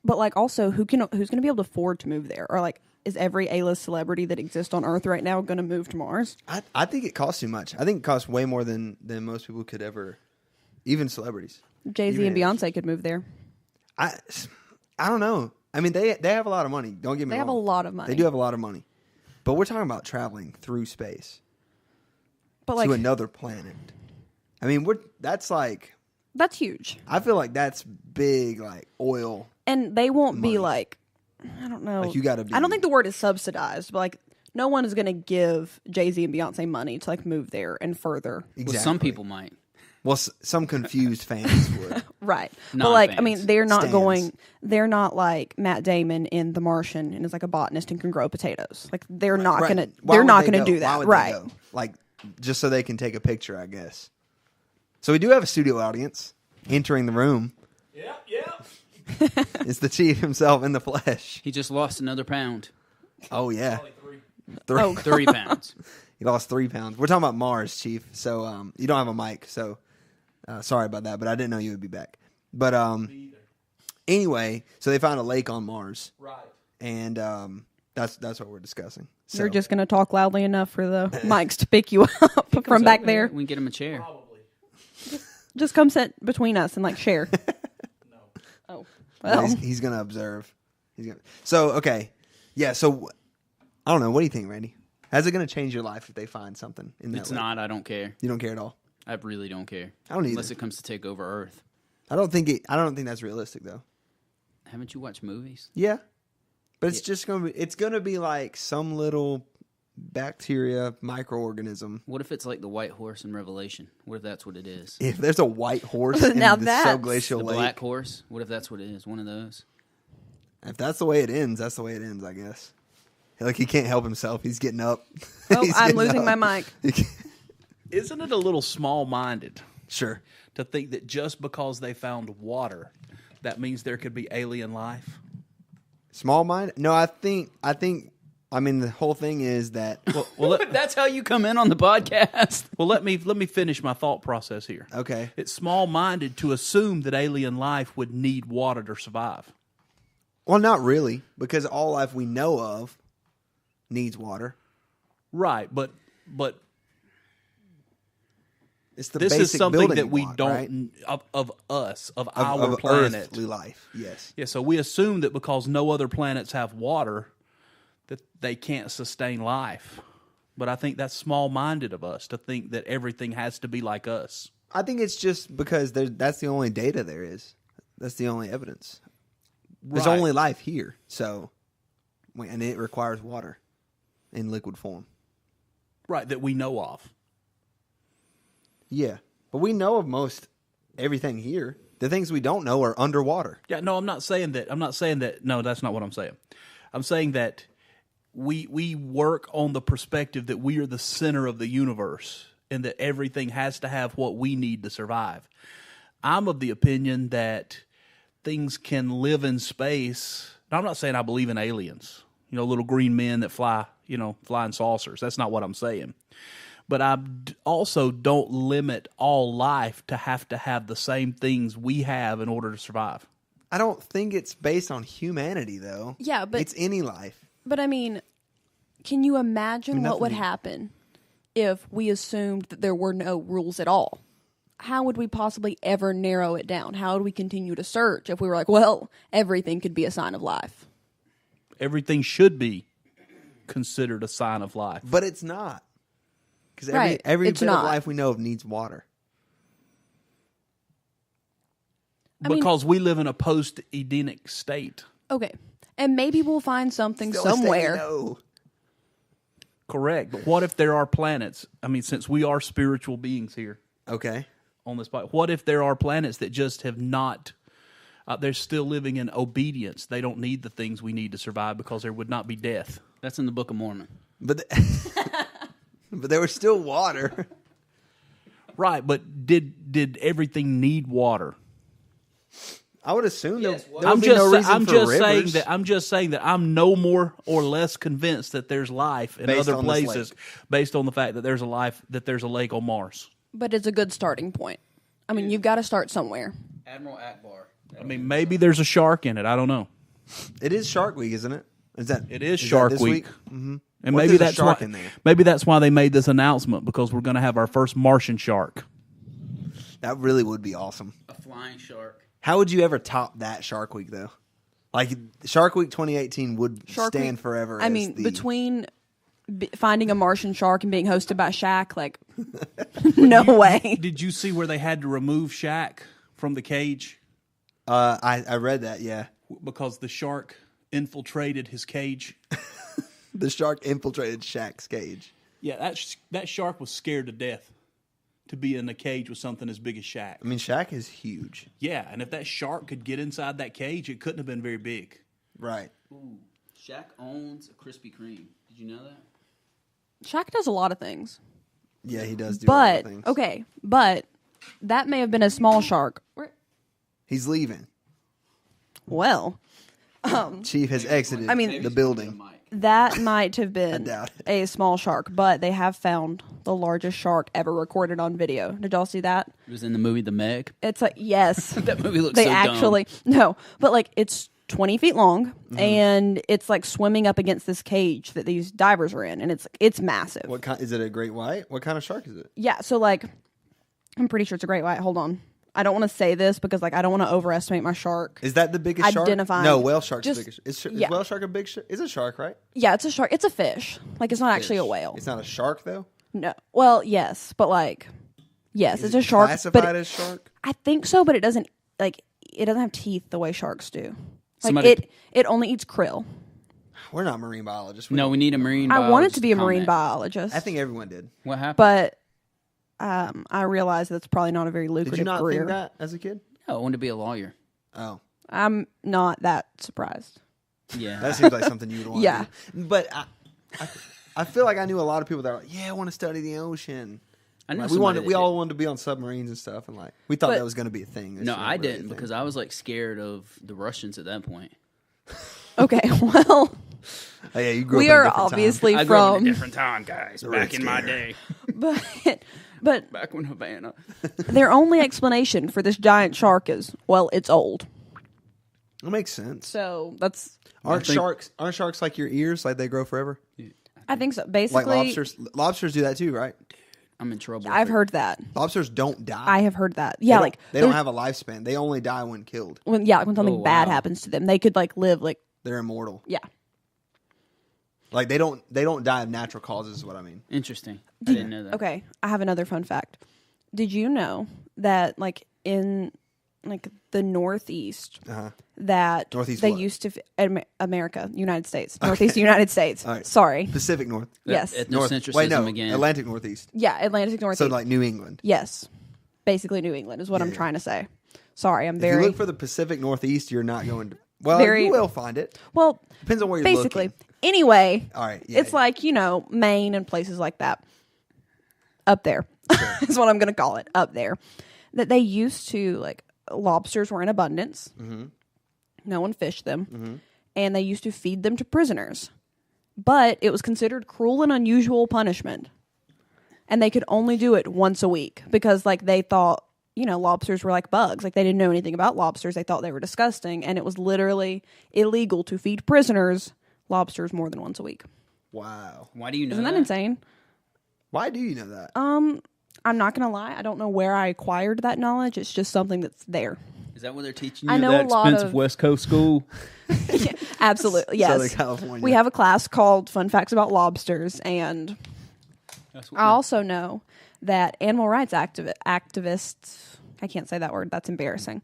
[SPEAKER 3] But like also, who's going to be able to afford to move there? Or like, is every A-list celebrity that exists on Earth right now going to move to Mars?
[SPEAKER 1] I think it costs too much. I think it costs way more than most people could ever, even celebrities.
[SPEAKER 3] Jay-Z and
[SPEAKER 1] Even
[SPEAKER 3] Beyonce could move there.
[SPEAKER 1] I don't know. I mean, they have a lot of money. Don't get me wrong.
[SPEAKER 3] They have a lot of money.
[SPEAKER 1] They do have a lot of money. But we're talking about traveling through space
[SPEAKER 3] But like,
[SPEAKER 1] to another planet. I mean, that's like,
[SPEAKER 3] that's huge.
[SPEAKER 1] I feel like that's big, like oil.
[SPEAKER 3] And they won't be
[SPEAKER 1] Money.
[SPEAKER 3] like, I don't know.
[SPEAKER 1] Like, you gotta be-
[SPEAKER 3] I don't think the word is subsidized, but like, no one is going to give Jay-Z and Beyonce money to like move there and further.
[SPEAKER 1] Exactly.
[SPEAKER 2] Well, some people might.
[SPEAKER 1] Well, some confused fans would.
[SPEAKER 3] Right. But
[SPEAKER 2] Non-fans.
[SPEAKER 3] like, I mean,
[SPEAKER 1] Stans.
[SPEAKER 3] they're not like Matt Damon in The Martian and is like a botanist and can grow potatoes. Like, they're not
[SPEAKER 1] Right.
[SPEAKER 3] going to,
[SPEAKER 1] Why
[SPEAKER 3] they're
[SPEAKER 1] would
[SPEAKER 3] not
[SPEAKER 1] they
[SPEAKER 3] going to
[SPEAKER 1] go?
[SPEAKER 3] do
[SPEAKER 1] Why
[SPEAKER 3] that.
[SPEAKER 1] would they
[SPEAKER 3] Right.
[SPEAKER 1] go? Like, just so they can take a picture, I guess. So we do have a studio audience entering the room. It's the chief himself in the flesh.
[SPEAKER 2] He just lost another pound.
[SPEAKER 1] Oh, yeah.
[SPEAKER 3] Oh,
[SPEAKER 2] 3 pounds.
[SPEAKER 1] He lost 3 pounds. We're talking about Mars, Chief. So you don't have a mic. So sorry about that, but I didn't know you would be back. But anyway, so they found a lake on Mars.
[SPEAKER 4] Right.
[SPEAKER 1] And that's what we're discussing. So,
[SPEAKER 3] You're just going to talk loudly enough for the mics to pick you up from
[SPEAKER 2] Comes
[SPEAKER 3] back
[SPEAKER 2] over here,
[SPEAKER 3] there.
[SPEAKER 2] we can get him a chair.
[SPEAKER 4] Probably.
[SPEAKER 3] Just come sit between us and like share.
[SPEAKER 4] No.
[SPEAKER 3] Oh,
[SPEAKER 1] well,
[SPEAKER 3] well.
[SPEAKER 1] he's going to observe. So, okay. Yeah, so I don't know. What do you think, Randy? How's it going to change your life if they find something in that
[SPEAKER 2] It's
[SPEAKER 1] lake?
[SPEAKER 2] not. I don't care.
[SPEAKER 1] You don't care at all?
[SPEAKER 2] I really don't care.
[SPEAKER 1] I don't either.
[SPEAKER 2] Unless it comes to take over Earth.
[SPEAKER 1] I don't think that's realistic, though.
[SPEAKER 2] Haven't you watched movies?
[SPEAKER 1] Yeah. But it's just going to be like some little bacteria microorganism.
[SPEAKER 2] What if it's like the white horse in Revelation? What if that's what it is?
[SPEAKER 1] If there's a white horse in
[SPEAKER 3] Now
[SPEAKER 1] the
[SPEAKER 3] that's-
[SPEAKER 1] subglacial
[SPEAKER 2] The
[SPEAKER 1] lake,
[SPEAKER 2] black horse? What if that's what it is? One of those?
[SPEAKER 1] if that's the way it ends, that's the way it ends, I guess. Like, he can't help himself. He's getting up.
[SPEAKER 3] Oh,
[SPEAKER 1] He's
[SPEAKER 3] I'm
[SPEAKER 1] getting
[SPEAKER 3] losing
[SPEAKER 1] up.
[SPEAKER 3] my mic.
[SPEAKER 4] Isn't it a little small-minded
[SPEAKER 1] Sure.
[SPEAKER 4] to think that just because they found water, that means there could be alien life?
[SPEAKER 1] Small mind? No, I think, I mean, the whole thing is that,
[SPEAKER 2] That's how you come in on the podcast.
[SPEAKER 4] Well, let me finish my thought process here.
[SPEAKER 1] okay.
[SPEAKER 4] It's small-minded to assume that alien life would need water to survive.
[SPEAKER 1] Well, not really, because all life we know of needs water.
[SPEAKER 4] Right, but
[SPEAKER 1] It's the
[SPEAKER 4] this
[SPEAKER 1] basic
[SPEAKER 4] is something
[SPEAKER 1] building
[SPEAKER 4] that we
[SPEAKER 1] block,
[SPEAKER 4] don't
[SPEAKER 1] right?
[SPEAKER 4] of us, of
[SPEAKER 1] of
[SPEAKER 4] our planet.
[SPEAKER 1] earthly life. Yes.
[SPEAKER 4] Yeah, so we assume that because no other planets have water, that they can't sustain life. But I think that's small-minded of us to think that everything has to be like us.
[SPEAKER 1] I think it's just because that's the only data there is. That's the only evidence. There's
[SPEAKER 4] Right.
[SPEAKER 1] only life here, so and it requires water in liquid form.
[SPEAKER 4] Right, that we know of.
[SPEAKER 1] Yeah, but we know of most everything here. The things we don't know are underwater.
[SPEAKER 4] Yeah, no, I'm not saying that. No, that's not what I'm saying. I'm saying that we work on the perspective that we are the center of the universe and that everything has to have what we need to survive. I'm of the opinion that things can live in space. Now, I'm not saying I believe in aliens, little green men that fly in saucers. That's not what I'm saying. But I also don't limit all life to have the same things we have in order to survive.
[SPEAKER 1] I don't think it's based on humanity, though.
[SPEAKER 3] Yeah, but
[SPEAKER 1] it's any life.
[SPEAKER 3] But I mean, can you imagine what would happen if we assumed that there were no rules at all? How would we possibly ever narrow it down? How would we continue to search if we were like, well, everything could be a sign of life?
[SPEAKER 4] Everything should be considered a sign of life.
[SPEAKER 1] But it's not. Because
[SPEAKER 3] Right,
[SPEAKER 1] every
[SPEAKER 3] it's
[SPEAKER 1] bit
[SPEAKER 3] not.
[SPEAKER 1] of life we know of needs water.
[SPEAKER 4] Because we live in a post-Edenic state.
[SPEAKER 3] Okay. And maybe we'll find something
[SPEAKER 1] Still a state we
[SPEAKER 3] somewhere.
[SPEAKER 1] know.
[SPEAKER 4] Correct. But what if there are planets? I mean, since we are spiritual beings here
[SPEAKER 1] Okay.
[SPEAKER 4] on this planet, what if there are planets that just have not, they're still living in obedience? They don't need the things we need to survive because there would not be death.
[SPEAKER 2] That's in the Book of Mormon.
[SPEAKER 1] But but there was still water.
[SPEAKER 4] Right, but did everything need water?
[SPEAKER 1] I would assume
[SPEAKER 2] Yes,
[SPEAKER 1] there
[SPEAKER 2] well,
[SPEAKER 1] would
[SPEAKER 4] I'm
[SPEAKER 1] be
[SPEAKER 4] just
[SPEAKER 1] no reason
[SPEAKER 4] I'm
[SPEAKER 1] for
[SPEAKER 4] just
[SPEAKER 1] rivers.
[SPEAKER 4] saying that I'm no more or less convinced that there's life in
[SPEAKER 1] Based
[SPEAKER 4] other
[SPEAKER 1] on this
[SPEAKER 4] places
[SPEAKER 1] lake.
[SPEAKER 4] based on the fact that there's a lake on Mars.
[SPEAKER 3] But it's a good starting point. I mean, you've got to start somewhere.
[SPEAKER 2] Admiral Akbar.
[SPEAKER 4] I mean, maybe there's a shark in it. I don't know.
[SPEAKER 1] It is Shark Week, isn't it?
[SPEAKER 4] It is
[SPEAKER 1] that
[SPEAKER 4] Shark
[SPEAKER 1] this
[SPEAKER 4] Week.
[SPEAKER 1] Mm-hmm.
[SPEAKER 4] And
[SPEAKER 1] What if
[SPEAKER 4] maybe
[SPEAKER 1] there's a
[SPEAKER 4] that's
[SPEAKER 1] shark
[SPEAKER 4] why
[SPEAKER 1] in there?
[SPEAKER 4] maybe that's why they made this announcement, because we're going to have our first Martian shark.
[SPEAKER 1] That really would be awesome.
[SPEAKER 2] A flying shark.
[SPEAKER 1] How would you ever top that Shark Week, though? Like, Shark Week 2018 would
[SPEAKER 3] Shark
[SPEAKER 1] stand
[SPEAKER 3] Week-
[SPEAKER 1] forever.
[SPEAKER 3] I
[SPEAKER 1] as
[SPEAKER 3] mean,
[SPEAKER 1] the,
[SPEAKER 3] between finding a Martian shark and being hosted by Shaq, like, no way.
[SPEAKER 4] Did you see where they had to remove Shaq from the cage
[SPEAKER 1] I read that, yeah.
[SPEAKER 4] because the shark infiltrated his cage?
[SPEAKER 1] The shark infiltrated Shaq's cage.
[SPEAKER 4] Yeah, that shark was scared to death to be in a cage with something as big as Shaq.
[SPEAKER 1] I mean, Shaq is huge.
[SPEAKER 4] Yeah, and if that shark could get inside that cage, it couldn't have been very big.
[SPEAKER 1] Right.
[SPEAKER 2] Ooh, Shaq owns a Krispy Kreme. Did you know that?
[SPEAKER 3] Shaq does a lot of things.
[SPEAKER 1] Yeah, he does do a lot of
[SPEAKER 3] But,
[SPEAKER 1] things.
[SPEAKER 3] okay, but that may have been a small shark.
[SPEAKER 1] He's leaving.
[SPEAKER 3] Well,
[SPEAKER 1] Chief has exited
[SPEAKER 3] I mean-
[SPEAKER 2] Maybe
[SPEAKER 1] the
[SPEAKER 2] he's
[SPEAKER 1] building.
[SPEAKER 2] pointing at Mike.
[SPEAKER 3] that might have been
[SPEAKER 1] doubt it.
[SPEAKER 3] a small shark, but they have found the largest shark ever recorded on video. Did y'all see that?
[SPEAKER 2] It was in the movie The Meg.
[SPEAKER 3] It's like, yes.
[SPEAKER 2] That movie looks
[SPEAKER 3] They
[SPEAKER 2] so
[SPEAKER 3] actually, no, but like it's 20 feet long and it's like swimming up against this cage that these divers are in, and it's massive.
[SPEAKER 1] What kind? Is it a great white? What kind of shark is it?
[SPEAKER 3] Yeah, so like I'm pretty sure it's a great white. Hold on. I don't want to say this because like I don't want to overestimate my shark.
[SPEAKER 1] Is that the biggest shark?
[SPEAKER 3] Identifying-
[SPEAKER 1] No, whale shark's
[SPEAKER 3] just-
[SPEAKER 1] the biggest. Is
[SPEAKER 3] yeah.
[SPEAKER 1] whale shark a big shark? Is a shark, right?
[SPEAKER 3] Yeah, it's a shark. It's a fish. Like it's not actually a
[SPEAKER 1] Fish.
[SPEAKER 3] whale.
[SPEAKER 1] It's not a shark, though?
[SPEAKER 3] No. Well, yes, but like yes,
[SPEAKER 1] Is
[SPEAKER 3] it's
[SPEAKER 1] it
[SPEAKER 3] a shark.
[SPEAKER 1] classified
[SPEAKER 3] But
[SPEAKER 1] as shark?
[SPEAKER 3] I think so, but it doesn't have teeth the way sharks do. Like
[SPEAKER 2] Somebody-
[SPEAKER 3] it only eats krill.
[SPEAKER 1] We're not marine biologists.
[SPEAKER 2] No, we need a marine
[SPEAKER 3] I wanted
[SPEAKER 2] biologist
[SPEAKER 3] to be a marine
[SPEAKER 2] comment.
[SPEAKER 3] biologist.
[SPEAKER 1] I think everyone did.
[SPEAKER 2] What happened?
[SPEAKER 3] but I realized that's probably not a very lucrative
[SPEAKER 1] Did you not
[SPEAKER 3] career.
[SPEAKER 1] think that as a kid?
[SPEAKER 2] No, I wanted to be a lawyer.
[SPEAKER 1] Oh,
[SPEAKER 3] I'm not that surprised.
[SPEAKER 2] Yeah.
[SPEAKER 1] that seems like something you would want
[SPEAKER 3] Yeah.
[SPEAKER 1] to do. But I feel like I knew a lot of people that were like, yeah, I want to study the ocean.
[SPEAKER 2] I know
[SPEAKER 1] Like,
[SPEAKER 2] somebody
[SPEAKER 1] we
[SPEAKER 2] that
[SPEAKER 1] all wanted to be on submarines and stuff, and like we thought
[SPEAKER 3] But-
[SPEAKER 1] that was going to be a thing.
[SPEAKER 2] did. No, I didn't because I was like scared of the Russians at that point.
[SPEAKER 3] Okay, well,
[SPEAKER 1] Oh, yeah, you grew
[SPEAKER 3] we
[SPEAKER 1] up in a
[SPEAKER 3] are
[SPEAKER 1] different time.
[SPEAKER 3] obviously
[SPEAKER 2] I grew up in a
[SPEAKER 3] from,
[SPEAKER 2] different time, guys. Back in my
[SPEAKER 1] Redskin.
[SPEAKER 2] day.
[SPEAKER 3] but
[SPEAKER 2] Back when Havana.
[SPEAKER 3] their only explanation for this giant shark is, well, it's old.
[SPEAKER 1] It makes sense.
[SPEAKER 3] So that's,
[SPEAKER 1] Aren't
[SPEAKER 2] think-
[SPEAKER 1] sharks like your ears? Like they grow forever?
[SPEAKER 3] I think so. Basically,
[SPEAKER 1] Like lobsters? Lobsters do that too, right?
[SPEAKER 2] I'm in trouble.
[SPEAKER 3] I've
[SPEAKER 2] for-
[SPEAKER 3] heard that.
[SPEAKER 1] Lobsters don't die.
[SPEAKER 3] I have heard that. Yeah, like
[SPEAKER 1] they don't
[SPEAKER 3] there's-
[SPEAKER 1] have a lifespan. They only die when killed.
[SPEAKER 3] when something
[SPEAKER 2] Oh,
[SPEAKER 3] bad
[SPEAKER 2] wow.
[SPEAKER 3] happens to them, they could like live like
[SPEAKER 1] They're immortal.
[SPEAKER 3] yeah.
[SPEAKER 1] Like they don't die of natural causes. Is what I mean.
[SPEAKER 2] Interesting. I didn't know that.
[SPEAKER 3] Okay, I have another fun fact. Did you know that like in like the Northeast that
[SPEAKER 1] Northeast
[SPEAKER 3] they
[SPEAKER 1] what?
[SPEAKER 3] used to America, United States, Northeast United States.
[SPEAKER 1] All right.
[SPEAKER 3] Sorry.
[SPEAKER 1] Pacific North.
[SPEAKER 3] Yes.
[SPEAKER 2] Ethnocentrism
[SPEAKER 1] Wait, no.
[SPEAKER 2] again.
[SPEAKER 1] Atlantic Northeast.
[SPEAKER 3] Yeah, Atlantic Northeast.
[SPEAKER 1] So like New England.
[SPEAKER 3] yes. Basically New England is what I'm
[SPEAKER 1] Yeah.
[SPEAKER 3] trying to say. Sorry, I'm
[SPEAKER 1] If
[SPEAKER 3] very
[SPEAKER 1] you look for the Pacific Northeast, you're not going to. Well,
[SPEAKER 3] Very-
[SPEAKER 1] you will find it.
[SPEAKER 3] well.
[SPEAKER 1] Depends on where you're
[SPEAKER 3] Basically,
[SPEAKER 1] looking.
[SPEAKER 3] Anyway,
[SPEAKER 1] All right. Yeah,
[SPEAKER 3] it's like, Maine and places like that. Up there. Is what I'm going to call it. Up there. That they used to, like, lobsters were in abundance. Mm-hmm. No one fished them. Mm-hmm. And they used to feed them to prisoners. But it was considered cruel and unusual punishment. And they could only do it once a week because, like, they thought, lobsters were like bugs. Like, they didn't know anything about lobsters. They thought they were disgusting. And it was literally illegal to feed prisoners lobsters more than once a week.
[SPEAKER 1] Wow.
[SPEAKER 2] Why do you know
[SPEAKER 3] Isn't that insane?
[SPEAKER 1] Why do you know that?
[SPEAKER 3] I'm not going to lie. I don't know where I acquired that knowledge. It's just something that's there.
[SPEAKER 2] Is that what they're teaching you?
[SPEAKER 3] I know
[SPEAKER 2] that
[SPEAKER 3] a lot
[SPEAKER 2] expensive
[SPEAKER 3] of-
[SPEAKER 2] West Coast school?
[SPEAKER 3] Yeah, absolutely. Yes.
[SPEAKER 1] Southern California.
[SPEAKER 3] We have a class called Fun Facts About Lobsters. And
[SPEAKER 2] That's what
[SPEAKER 3] I also know that animal rights activists, I can't say that word. That's embarrassing.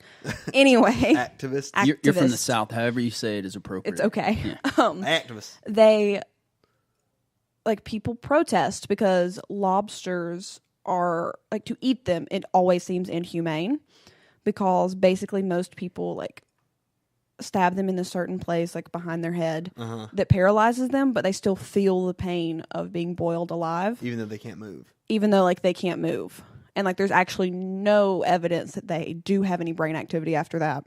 [SPEAKER 3] Anyway.
[SPEAKER 1] Activists.
[SPEAKER 2] You're from the
[SPEAKER 3] activists.
[SPEAKER 2] South. However you say it is appropriate.
[SPEAKER 3] It's okay.
[SPEAKER 2] Yeah.
[SPEAKER 1] Activists.
[SPEAKER 3] They, like, people protest because lobsters are, like, to eat them, it always seems inhumane because basically most people, like, stab them in a certain place, like, behind their head that paralyzes them, but they still feel the pain of being boiled alive.
[SPEAKER 1] Even though they can't move.
[SPEAKER 3] Even though, like, they can't move. And, like, there's actually no evidence that they do have any brain activity after that.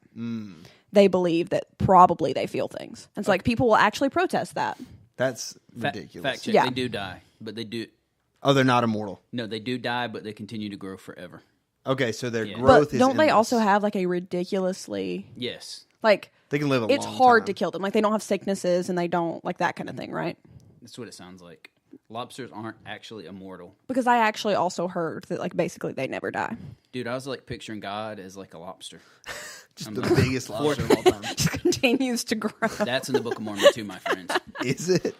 [SPEAKER 3] They believe that probably they feel things. And so, like, people will actually protest that.
[SPEAKER 1] That's ridiculous.
[SPEAKER 2] Fact check.
[SPEAKER 3] Yeah.
[SPEAKER 2] They do die, but they do.
[SPEAKER 1] Oh, they're not immortal.
[SPEAKER 2] No, they do die, but they continue to grow forever.
[SPEAKER 1] Okay, so their
[SPEAKER 2] Yeah.
[SPEAKER 1] growth
[SPEAKER 3] But
[SPEAKER 1] is
[SPEAKER 3] don't they
[SPEAKER 1] endless.
[SPEAKER 3] also have, like, a ridiculously,
[SPEAKER 2] Yes.
[SPEAKER 3] like,
[SPEAKER 1] They can live a
[SPEAKER 3] it's
[SPEAKER 1] long
[SPEAKER 3] hard
[SPEAKER 1] time.
[SPEAKER 3] to kill them. Like, they don't have sicknesses and they don't, like, that kind of thing, right?
[SPEAKER 2] That's what it sounds like. Lobsters aren't actually immortal.
[SPEAKER 3] Because I actually also heard that, like, basically they never die.
[SPEAKER 2] Dude, I was like picturing God as like a lobster.
[SPEAKER 1] Just the biggest lobster of all time.
[SPEAKER 3] Just continues to grow.
[SPEAKER 2] That's in the Book of Mormon too, my friends.
[SPEAKER 1] Is it?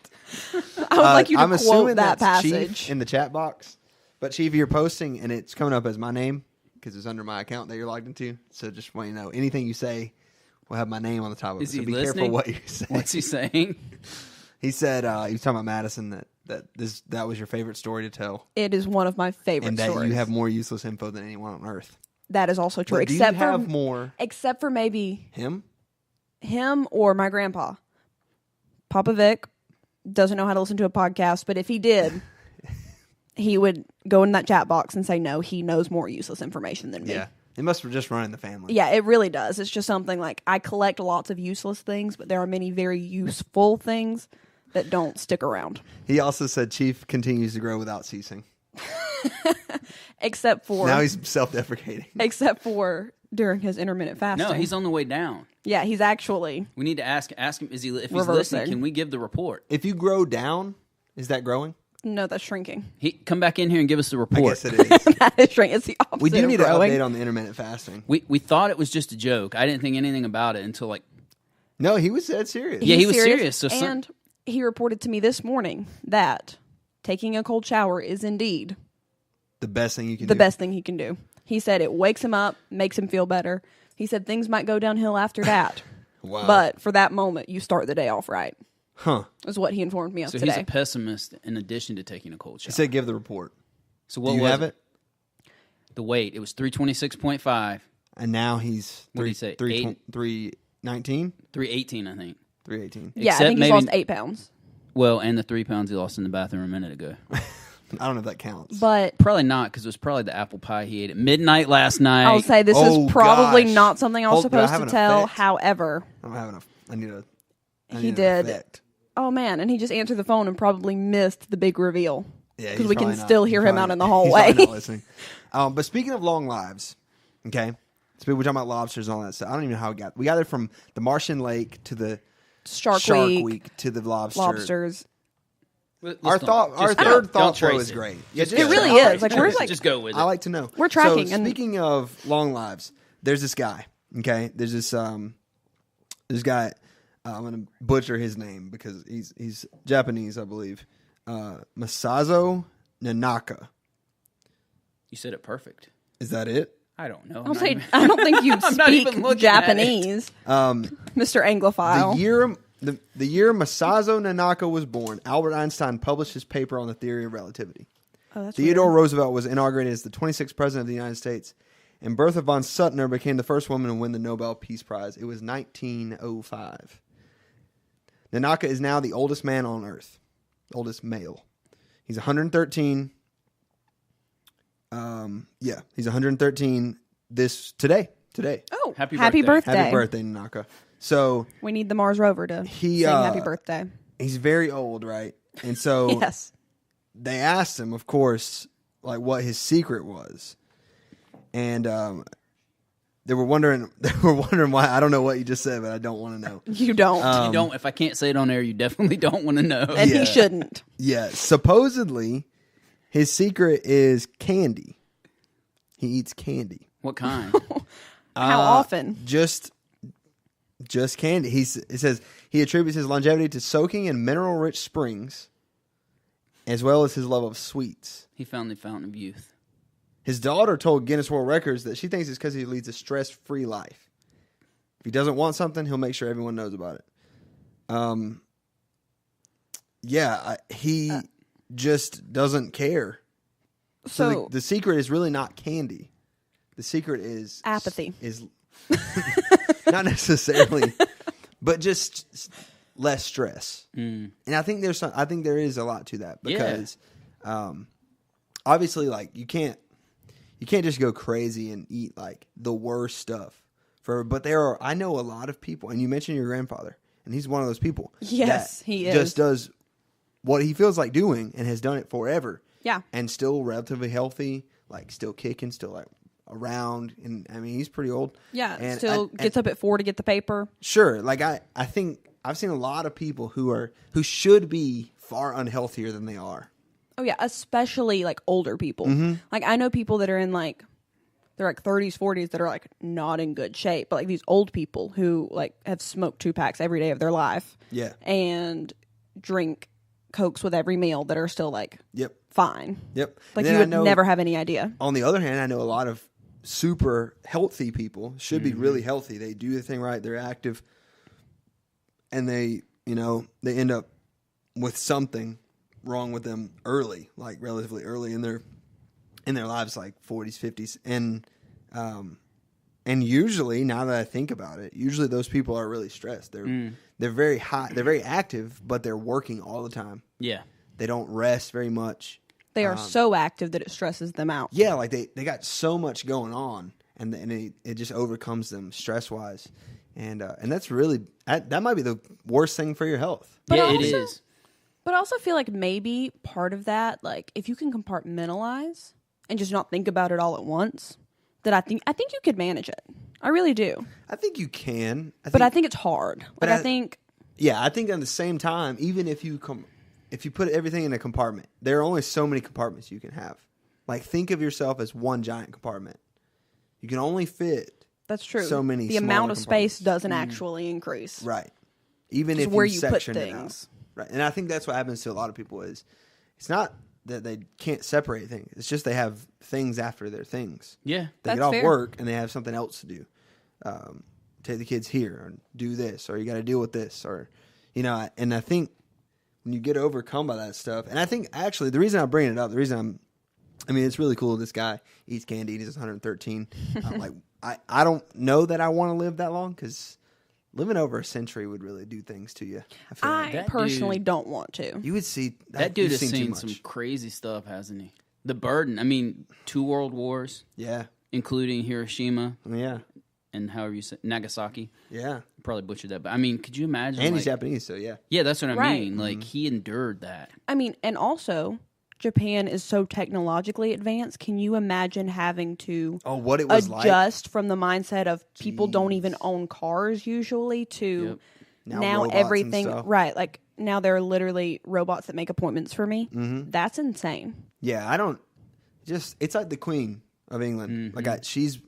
[SPEAKER 3] I would like you to
[SPEAKER 1] I'm
[SPEAKER 3] quote
[SPEAKER 1] assuming
[SPEAKER 3] that
[SPEAKER 1] that's
[SPEAKER 3] passage.
[SPEAKER 1] Chief in the chat box. But Chief, you're posting, and it's coming up as my name because it's under my account that you're logged into. So just want you to know, anything you say will have my name on the top of
[SPEAKER 2] Is
[SPEAKER 1] it. So
[SPEAKER 2] he
[SPEAKER 1] be
[SPEAKER 2] listening?
[SPEAKER 1] careful what you say.
[SPEAKER 2] What's he saying?
[SPEAKER 1] He said he was talking about Madison that was your favorite story to tell,
[SPEAKER 3] It is one of my favorite
[SPEAKER 1] and that
[SPEAKER 3] stories.
[SPEAKER 1] you have more useless info than anyone on earth.
[SPEAKER 3] That is also true.
[SPEAKER 1] But do you
[SPEAKER 3] Except
[SPEAKER 1] have
[SPEAKER 3] for
[SPEAKER 1] more
[SPEAKER 3] except for maybe
[SPEAKER 1] him?
[SPEAKER 3] him or my grandpa. Papa Vic doesn't know how to listen to a podcast, but if he did, he would go in that chat box and say, no, he knows more useless information than me.
[SPEAKER 1] Yeah, it must have just run in the family.
[SPEAKER 3] Yeah, it really does. It's just something like I collect lots of useless things, but there are many very useful things that don't stick around.
[SPEAKER 1] He also said Chief continues to grow without ceasing.
[SPEAKER 3] Except for
[SPEAKER 1] Now he's self-deprecating.
[SPEAKER 3] except for during his intermittent fasting.
[SPEAKER 2] No, he's on the way down.
[SPEAKER 3] Yeah, he's actually
[SPEAKER 2] We need to ask him. If he's
[SPEAKER 3] Reversing.
[SPEAKER 2] listening, can we give the report?
[SPEAKER 1] If you grow down, is that growing?
[SPEAKER 3] no, that's shrinking.
[SPEAKER 2] He come back in here and give us the
[SPEAKER 1] I
[SPEAKER 2] report.
[SPEAKER 1] guess it is.
[SPEAKER 3] That is shrinking. It's the opposite.
[SPEAKER 1] We do
[SPEAKER 3] of
[SPEAKER 1] need an
[SPEAKER 3] growing.
[SPEAKER 1] update on the intermittent fasting.
[SPEAKER 2] We thought it was just a joke. I didn't think anything about it until like
[SPEAKER 1] No, he was dead serious.
[SPEAKER 2] Yeah,
[SPEAKER 3] He's
[SPEAKER 2] he was serious, so
[SPEAKER 3] and he reported to me this morning that taking a cold shower is indeed
[SPEAKER 1] The best thing you can
[SPEAKER 3] the
[SPEAKER 1] do.
[SPEAKER 3] best thing he can do. He said it wakes him up, makes him feel better. He said things might go downhill after that.
[SPEAKER 1] Wow.
[SPEAKER 3] But for that moment, you start the day off right.
[SPEAKER 1] Huh.
[SPEAKER 3] Is what he informed me of
[SPEAKER 2] so
[SPEAKER 3] today.
[SPEAKER 2] he's a pessimist in addition to taking a cold shower.
[SPEAKER 1] He said give the report.
[SPEAKER 2] So what
[SPEAKER 1] Do you
[SPEAKER 2] was
[SPEAKER 1] have it?
[SPEAKER 2] The weight, it was 326.5,
[SPEAKER 1] And now he's
[SPEAKER 2] What did he say?
[SPEAKER 1] 319?
[SPEAKER 2] 318, I think.
[SPEAKER 1] 318.
[SPEAKER 3] yeah, I
[SPEAKER 2] except
[SPEAKER 3] think he's
[SPEAKER 2] maybe-
[SPEAKER 3] lost 8 pounds.
[SPEAKER 2] Well, and the 3 pounds he lost in the bathroom a minute ago.
[SPEAKER 1] I don't know if that counts.
[SPEAKER 3] But
[SPEAKER 2] Probably not, because it was probably the apple pie he ate at midnight last night.
[SPEAKER 3] I'll say this
[SPEAKER 1] Oh,
[SPEAKER 3] is probably
[SPEAKER 1] gosh.
[SPEAKER 3] not something I was
[SPEAKER 1] Hold- do I
[SPEAKER 3] supposed
[SPEAKER 1] have
[SPEAKER 3] to
[SPEAKER 1] an
[SPEAKER 3] tell.
[SPEAKER 1] effect?
[SPEAKER 3] However,
[SPEAKER 1] I don't have enough. I need
[SPEAKER 3] He
[SPEAKER 1] an
[SPEAKER 3] did.
[SPEAKER 1] effect.
[SPEAKER 3] oh man, and he just answered the phone and probably missed the big reveal.
[SPEAKER 1] Yeah,
[SPEAKER 3] Because
[SPEAKER 1] he's
[SPEAKER 3] we can
[SPEAKER 1] probably not-
[SPEAKER 3] still hear
[SPEAKER 1] he's
[SPEAKER 3] him
[SPEAKER 1] probably
[SPEAKER 3] out in
[SPEAKER 1] not-
[SPEAKER 3] the hallway.
[SPEAKER 1] He's probably not listening. But speaking of long lives, okay, so we're talking about lobsters and all that stuff. I don't even know how we got it from the Martian Lake to the
[SPEAKER 3] Shark
[SPEAKER 1] Week.
[SPEAKER 3] Week,
[SPEAKER 1] to the lobster.
[SPEAKER 3] lobsters.
[SPEAKER 1] Our third thought flow is great. Yeah,
[SPEAKER 2] Just
[SPEAKER 1] just-
[SPEAKER 3] It really
[SPEAKER 1] I
[SPEAKER 3] is. Like, we're like,
[SPEAKER 2] just go with it.
[SPEAKER 1] I like to know.
[SPEAKER 3] We're tracking,
[SPEAKER 1] So,
[SPEAKER 3] and-
[SPEAKER 1] speaking of long lives, there's this guy. Okay, there's this guy. I'm gonna butcher his name because he's Japanese, I believe. Masazo Nanaka.
[SPEAKER 2] You said it perfect.
[SPEAKER 1] Is that it?
[SPEAKER 2] I don't know.
[SPEAKER 3] I'll say, I don't think you
[SPEAKER 2] I'm not even
[SPEAKER 3] speak
[SPEAKER 2] looking at it.
[SPEAKER 3] Japanese, Mr. Anglophile.
[SPEAKER 1] The year Masazo Nanaka was born, Albert Einstein published his paper on the theory of relativity.
[SPEAKER 3] Oh, that's
[SPEAKER 1] Theodore
[SPEAKER 3] weird.
[SPEAKER 1] Roosevelt was inaugurated as the 26th president of the United States, and Bertha von Suttner became the first woman to win the Nobel Peace Prize. It was 1905. Nanaka is now the oldest man on Earth, oldest male. He's 113. He's 113 today.
[SPEAKER 3] Oh,
[SPEAKER 2] Happy
[SPEAKER 3] birthday.
[SPEAKER 2] birthday.
[SPEAKER 1] Happy birthday, Nanaka. So
[SPEAKER 3] We need the Mars rover to
[SPEAKER 1] He,
[SPEAKER 3] sing happy birthday.
[SPEAKER 1] he's very old, right? And so
[SPEAKER 3] Yes.
[SPEAKER 1] they asked him, of course, like what his secret was, and they were wondering why. I don't know what you just said, but I don't want to know.
[SPEAKER 3] You don't.
[SPEAKER 2] You don't. If I can't say it on air, you definitely don't want to know.
[SPEAKER 3] And
[SPEAKER 1] Yeah.
[SPEAKER 3] he shouldn't.
[SPEAKER 1] Yeah, supposedly his secret is candy. He eats candy.
[SPEAKER 2] What kind?
[SPEAKER 3] How often?
[SPEAKER 1] Just candy. It says he attributes his longevity to soaking in mineral-rich springs, as well as his love of sweets.
[SPEAKER 2] He found the fountain of youth.
[SPEAKER 1] His daughter told Guinness World Records that she thinks it's because he leads a stress-free life. If he doesn't want something, he'll make sure everyone knows about it. He just doesn't care.
[SPEAKER 3] So
[SPEAKER 1] the secret is really not candy. The secret is
[SPEAKER 3] apathy.
[SPEAKER 1] Is not necessarily, but just less stress. And I think there is a lot to that because, obviously, like you can't just go crazy and eat like the worst stuff. But I know a lot of people, and you mentioned your grandfather, and he's one of those people.
[SPEAKER 3] Yes,
[SPEAKER 1] that
[SPEAKER 3] he is.
[SPEAKER 1] Just does what he feels like doing and has done it forever.
[SPEAKER 3] Yeah.
[SPEAKER 1] And still relatively healthy, like still kicking, still like around, and I mean he's pretty old.
[SPEAKER 3] Yeah,
[SPEAKER 1] and
[SPEAKER 3] still gets up at 4 to get the paper.
[SPEAKER 1] Sure, like I think I've seen a lot of people who should be far unhealthier than they are.
[SPEAKER 3] Oh yeah, especially like older people.
[SPEAKER 1] Mm-hmm.
[SPEAKER 3] Like I know people that are in like they're like 30s, 40s that are like not in good shape, but like these old people who like have smoked 2 packs every day of their life.
[SPEAKER 1] Yeah.
[SPEAKER 3] And drink Cokes with every meal that are still like fine.
[SPEAKER 1] Yep.
[SPEAKER 3] Like
[SPEAKER 1] And
[SPEAKER 3] you
[SPEAKER 1] then
[SPEAKER 3] would never have any idea.
[SPEAKER 1] On the other hand, I know a lot of super healthy people should be really healthy. They do the thing right. They're active, and they end up with something wrong with them early, like relatively early in their lives, like 40s, 50s, and usually, now that I think about it, usually those people are really stressed. They're very high. They're very active, but they're working all the time.
[SPEAKER 2] Yeah.
[SPEAKER 1] They don't rest very much.
[SPEAKER 3] They are so active that it stresses them out.
[SPEAKER 1] Yeah, like they got so much going on, and it just overcomes them stress wise, and that's really that might be the worst thing for your health.
[SPEAKER 3] But
[SPEAKER 2] yeah, it
[SPEAKER 3] also-
[SPEAKER 2] is.
[SPEAKER 3] But I also feel like maybe part of that, like if you can compartmentalize and just not think about it all at once, that I think you could manage it. I really do.
[SPEAKER 1] I think you can,
[SPEAKER 3] But I think it's hard. Like I think
[SPEAKER 1] I think at the same time, even if you put everything in a compartment, there are only so many compartments you can have. Like think of yourself as one giant compartment. You can only fit.
[SPEAKER 3] that's true.
[SPEAKER 1] So many.
[SPEAKER 3] The amount of
[SPEAKER 1] smaller
[SPEAKER 3] space
[SPEAKER 1] compartments.
[SPEAKER 3] doesn't actually increase.
[SPEAKER 1] Right. Even
[SPEAKER 3] Just
[SPEAKER 1] if
[SPEAKER 3] where
[SPEAKER 1] you
[SPEAKER 3] you put
[SPEAKER 1] section it out.
[SPEAKER 3] things.
[SPEAKER 1] Right. And I think that's what happens to a lot of people is it's not that they can't separate things. It's just they have things after their things.
[SPEAKER 2] Yeah.
[SPEAKER 1] They
[SPEAKER 3] That's
[SPEAKER 1] get off
[SPEAKER 3] fair.
[SPEAKER 1] work and they have something else to do. Take the kids here or do this, or you got to deal with this, or, and I think when you get overcome by that stuff, and I think actually the reason I bring it up, it's really cool. This guy eats candy. He's 113. I don't know that I want to live that long because living over a century would really do things to you. I feel like
[SPEAKER 2] that
[SPEAKER 3] personally
[SPEAKER 2] dude-
[SPEAKER 3] don't want to.
[SPEAKER 1] you would see
[SPEAKER 2] That dude
[SPEAKER 1] you've
[SPEAKER 2] has
[SPEAKER 1] too
[SPEAKER 2] seen
[SPEAKER 1] much.
[SPEAKER 2] some crazy stuff, hasn't he? The burden. 2 world wars,
[SPEAKER 1] Yeah,
[SPEAKER 2] including Hiroshima
[SPEAKER 1] yeah,
[SPEAKER 2] and however you say Nagasaki.
[SPEAKER 1] yeah.
[SPEAKER 2] Probably butchered that, but could you imagine?
[SPEAKER 1] And he's Japanese, so yeah.
[SPEAKER 2] Yeah, that's what I
[SPEAKER 3] Right.
[SPEAKER 2] mean. Like he endured that.
[SPEAKER 3] And also Japan is so technologically advanced. Can you imagine having to
[SPEAKER 1] Oh, what it was like.
[SPEAKER 3] adjust from the mindset of people don't even own cars usually to
[SPEAKER 1] Now
[SPEAKER 3] now
[SPEAKER 1] robots and
[SPEAKER 3] everything
[SPEAKER 1] stuff.
[SPEAKER 3] right? Like now there are literally robots that make appointments for me.
[SPEAKER 1] Mm-hmm.
[SPEAKER 3] That's insane.
[SPEAKER 1] Yeah, I don't. It's like the Queen of England.
[SPEAKER 2] Mm-hmm.
[SPEAKER 1] Like she's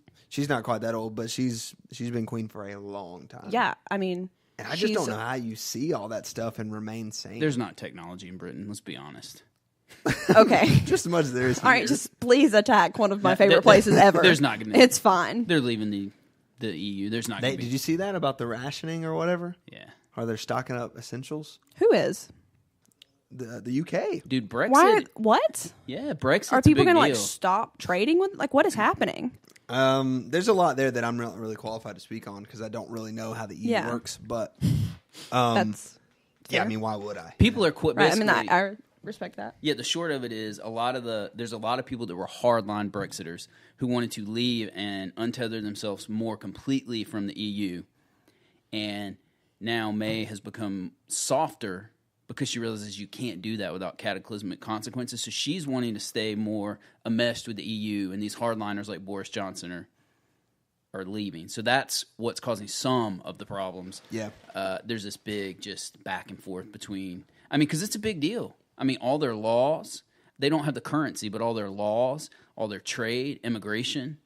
[SPEAKER 1] not quite that old, but she's been queen for a long time.
[SPEAKER 3] Yeah,
[SPEAKER 1] and I just
[SPEAKER 3] she's-
[SPEAKER 1] don't know how you see all that stuff and remain sane.
[SPEAKER 2] There's not technology in Britain. Let's be honest.
[SPEAKER 3] Okay.
[SPEAKER 1] just as much as there is.
[SPEAKER 3] All right,
[SPEAKER 1] here.
[SPEAKER 3] just please attack one of my
[SPEAKER 2] Yeah,
[SPEAKER 3] favorite places ever.
[SPEAKER 2] there's not gonna-
[SPEAKER 3] It's fine.
[SPEAKER 2] They're leaving the EU. There's not. Gonna be,
[SPEAKER 1] Did you see that about the rationing or whatever?
[SPEAKER 2] Yeah,
[SPEAKER 1] Are they stocking up essentials?
[SPEAKER 3] Who is?
[SPEAKER 1] The UK.
[SPEAKER 2] dude. Brexit.
[SPEAKER 3] Why? What?
[SPEAKER 2] Yeah, Brexit.
[SPEAKER 3] Are people
[SPEAKER 2] going to
[SPEAKER 3] like stop trading with? Like, what is happening?
[SPEAKER 1] There's a lot there that I'm not really qualified to speak on because I don't really know how the EU
[SPEAKER 3] Yeah.
[SPEAKER 1] works. But
[SPEAKER 3] That's
[SPEAKER 1] Yeah, I mean, why would I?
[SPEAKER 2] People are quit.
[SPEAKER 3] Right. I mean, I respect that.
[SPEAKER 2] Yeah, the short of it is there's a lot of people that were hardline Brexiters who wanted to leave and untether themselves more completely from the EU. And now May has become softer because she realizes you can't do that without cataclysmic consequences. So she's wanting to stay more enmeshed with the EU, and these hardliners like Boris Johnson are leaving. So that's what's causing some of the problems.
[SPEAKER 1] Yeah.
[SPEAKER 2] There's this big just back and forth between, because it's a big deal. All their laws, they don't have the currency, but all their laws, all their trade, immigration,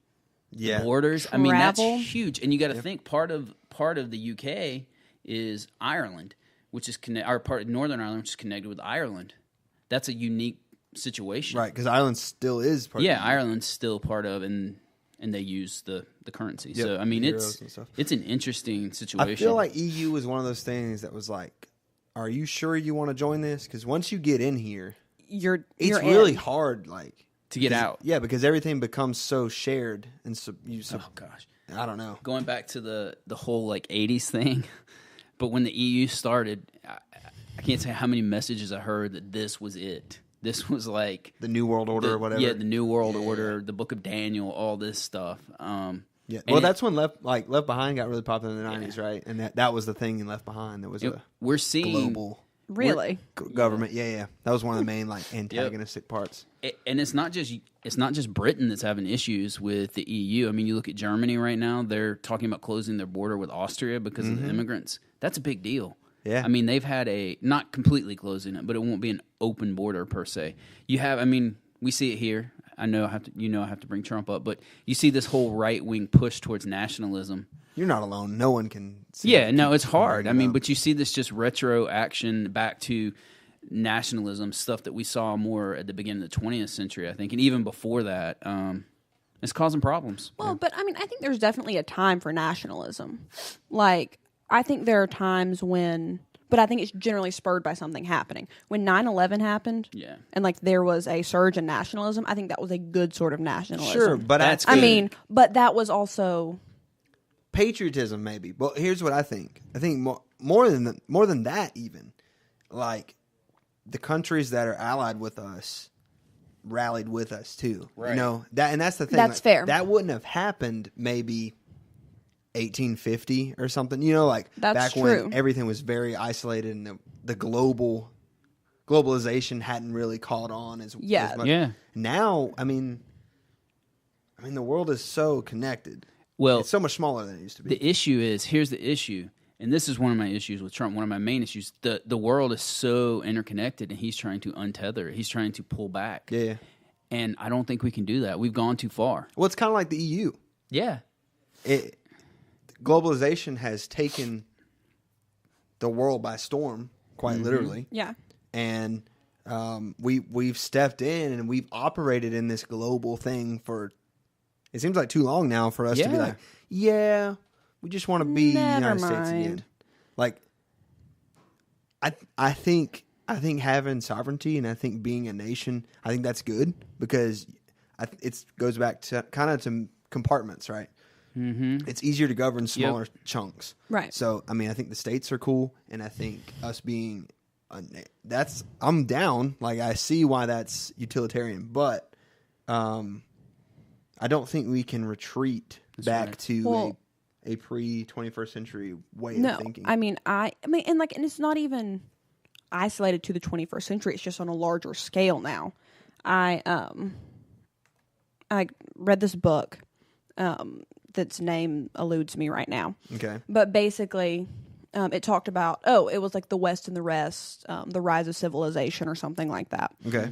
[SPEAKER 2] borders.
[SPEAKER 3] Travel.
[SPEAKER 2] That's huge. And you got to think part of the UK is Ireland, which is part of Northern Ireland, which is connected with Ireland. That's a unique situation,
[SPEAKER 1] Right, because Ireland still is part.
[SPEAKER 2] Yeah, Ireland's still part of, and they use the currency.
[SPEAKER 1] Yep,
[SPEAKER 2] So
[SPEAKER 1] euros and stuff.
[SPEAKER 2] it's an interesting situation.
[SPEAKER 1] I feel like EU was one of those things that was like, are you sure you want to join this? Because once you get in here,
[SPEAKER 3] You're
[SPEAKER 1] really
[SPEAKER 3] in.
[SPEAKER 1] hard, like
[SPEAKER 2] to get out.
[SPEAKER 1] Yeah, because everything becomes so shared and
[SPEAKER 2] Oh gosh.
[SPEAKER 1] I don't know.
[SPEAKER 2] Going back to the whole 80s thing, but when the EU started, I can't say how many messages I heard that this was it. This was like
[SPEAKER 1] The New World Order or whatever.
[SPEAKER 2] Yeah, the New World Order, the Book of Daniel, all this stuff.
[SPEAKER 1] Yeah. Well, that's when Left Behind got really popular in the 90s, right? And that was the thing in Left Behind. There was a
[SPEAKER 2] we're seeing
[SPEAKER 1] global
[SPEAKER 3] Really?
[SPEAKER 1] government. Yeah. That was one of the main antagonistic parts.
[SPEAKER 2] And it's not just Britain that's having issues with the EU. You look at Germany right now; they're talking about closing their border with Austria because of the immigrants. That's a big deal.
[SPEAKER 1] Yeah.
[SPEAKER 2] They've had not completely closing it, but it won't be an open border per se. You have, we see it here. I have to bring Trump up, but you see this whole right wing push towards nationalism.
[SPEAKER 1] You're not alone. No one can see
[SPEAKER 2] Yeah, no, it's hard.
[SPEAKER 1] But
[SPEAKER 2] But you see this just retro action back to nationalism, stuff that we saw more at the beginning of the 20th century, I think, and even before that. It's causing problems.
[SPEAKER 3] Well, but I think there's definitely a time for nationalism. I think there are times when, but I think it's generally spurred by something happening. When 9/11 happened,
[SPEAKER 2] Yeah.
[SPEAKER 3] and there was a surge in nationalism, I think that was a good sort of nationalism.
[SPEAKER 1] Sure, but
[SPEAKER 2] That's
[SPEAKER 3] but that was also
[SPEAKER 1] patriotism, maybe. Well, here's what I think. I think more than that, even the countries that are allied with us rallied with us too.
[SPEAKER 2] Right.
[SPEAKER 1] That's the thing.
[SPEAKER 3] That's fair.
[SPEAKER 1] That wouldn't have happened maybe 1850 or something.
[SPEAKER 3] That's
[SPEAKER 1] back
[SPEAKER 3] true.
[SPEAKER 1] when everything was very isolated and the globalization hadn't really caught on as much.
[SPEAKER 2] Yeah.
[SPEAKER 1] Now, the world is so connected.
[SPEAKER 2] Well,
[SPEAKER 1] It's so much smaller than it used to be.
[SPEAKER 2] the issue is, here's the issue, and this is one of my issues with Trump, one of my main issues. The world is so interconnected, and he's trying to untether it. He's trying to pull back.
[SPEAKER 1] Yeah.
[SPEAKER 2] And I don't think we can do that. We've gone too far.
[SPEAKER 1] Well, it's kind of like the EU.
[SPEAKER 2] Yeah.
[SPEAKER 1] Globalization has taken the world by storm, quite literally.
[SPEAKER 3] yeah.
[SPEAKER 1] And we've stepped in and we've operated in this global thing for, it seems like too long now for us to be
[SPEAKER 2] Yeah.
[SPEAKER 1] like, yeah, we just want to be
[SPEAKER 3] Never
[SPEAKER 1] United States
[SPEAKER 3] mind.
[SPEAKER 1] again. I think having sovereignty and I think being a nation, I think that's good because it goes back to kind of to compartments, right? Mm-hmm. It's easier to govern smaller chunks,
[SPEAKER 3] Right.
[SPEAKER 1] So I think the states are cool, and I think us being I'm down. I see why that's utilitarian, but I don't think we can retreat back to a pre-21st century way of thinking.
[SPEAKER 3] and it's not even isolated to the 21st century. It's just on a larger scale now. I read this book that's name eludes me right now.
[SPEAKER 1] Okay.
[SPEAKER 3] But basically, it talked about, it was the West and the Rest, the rise of civilization or something like that.
[SPEAKER 1] Okay.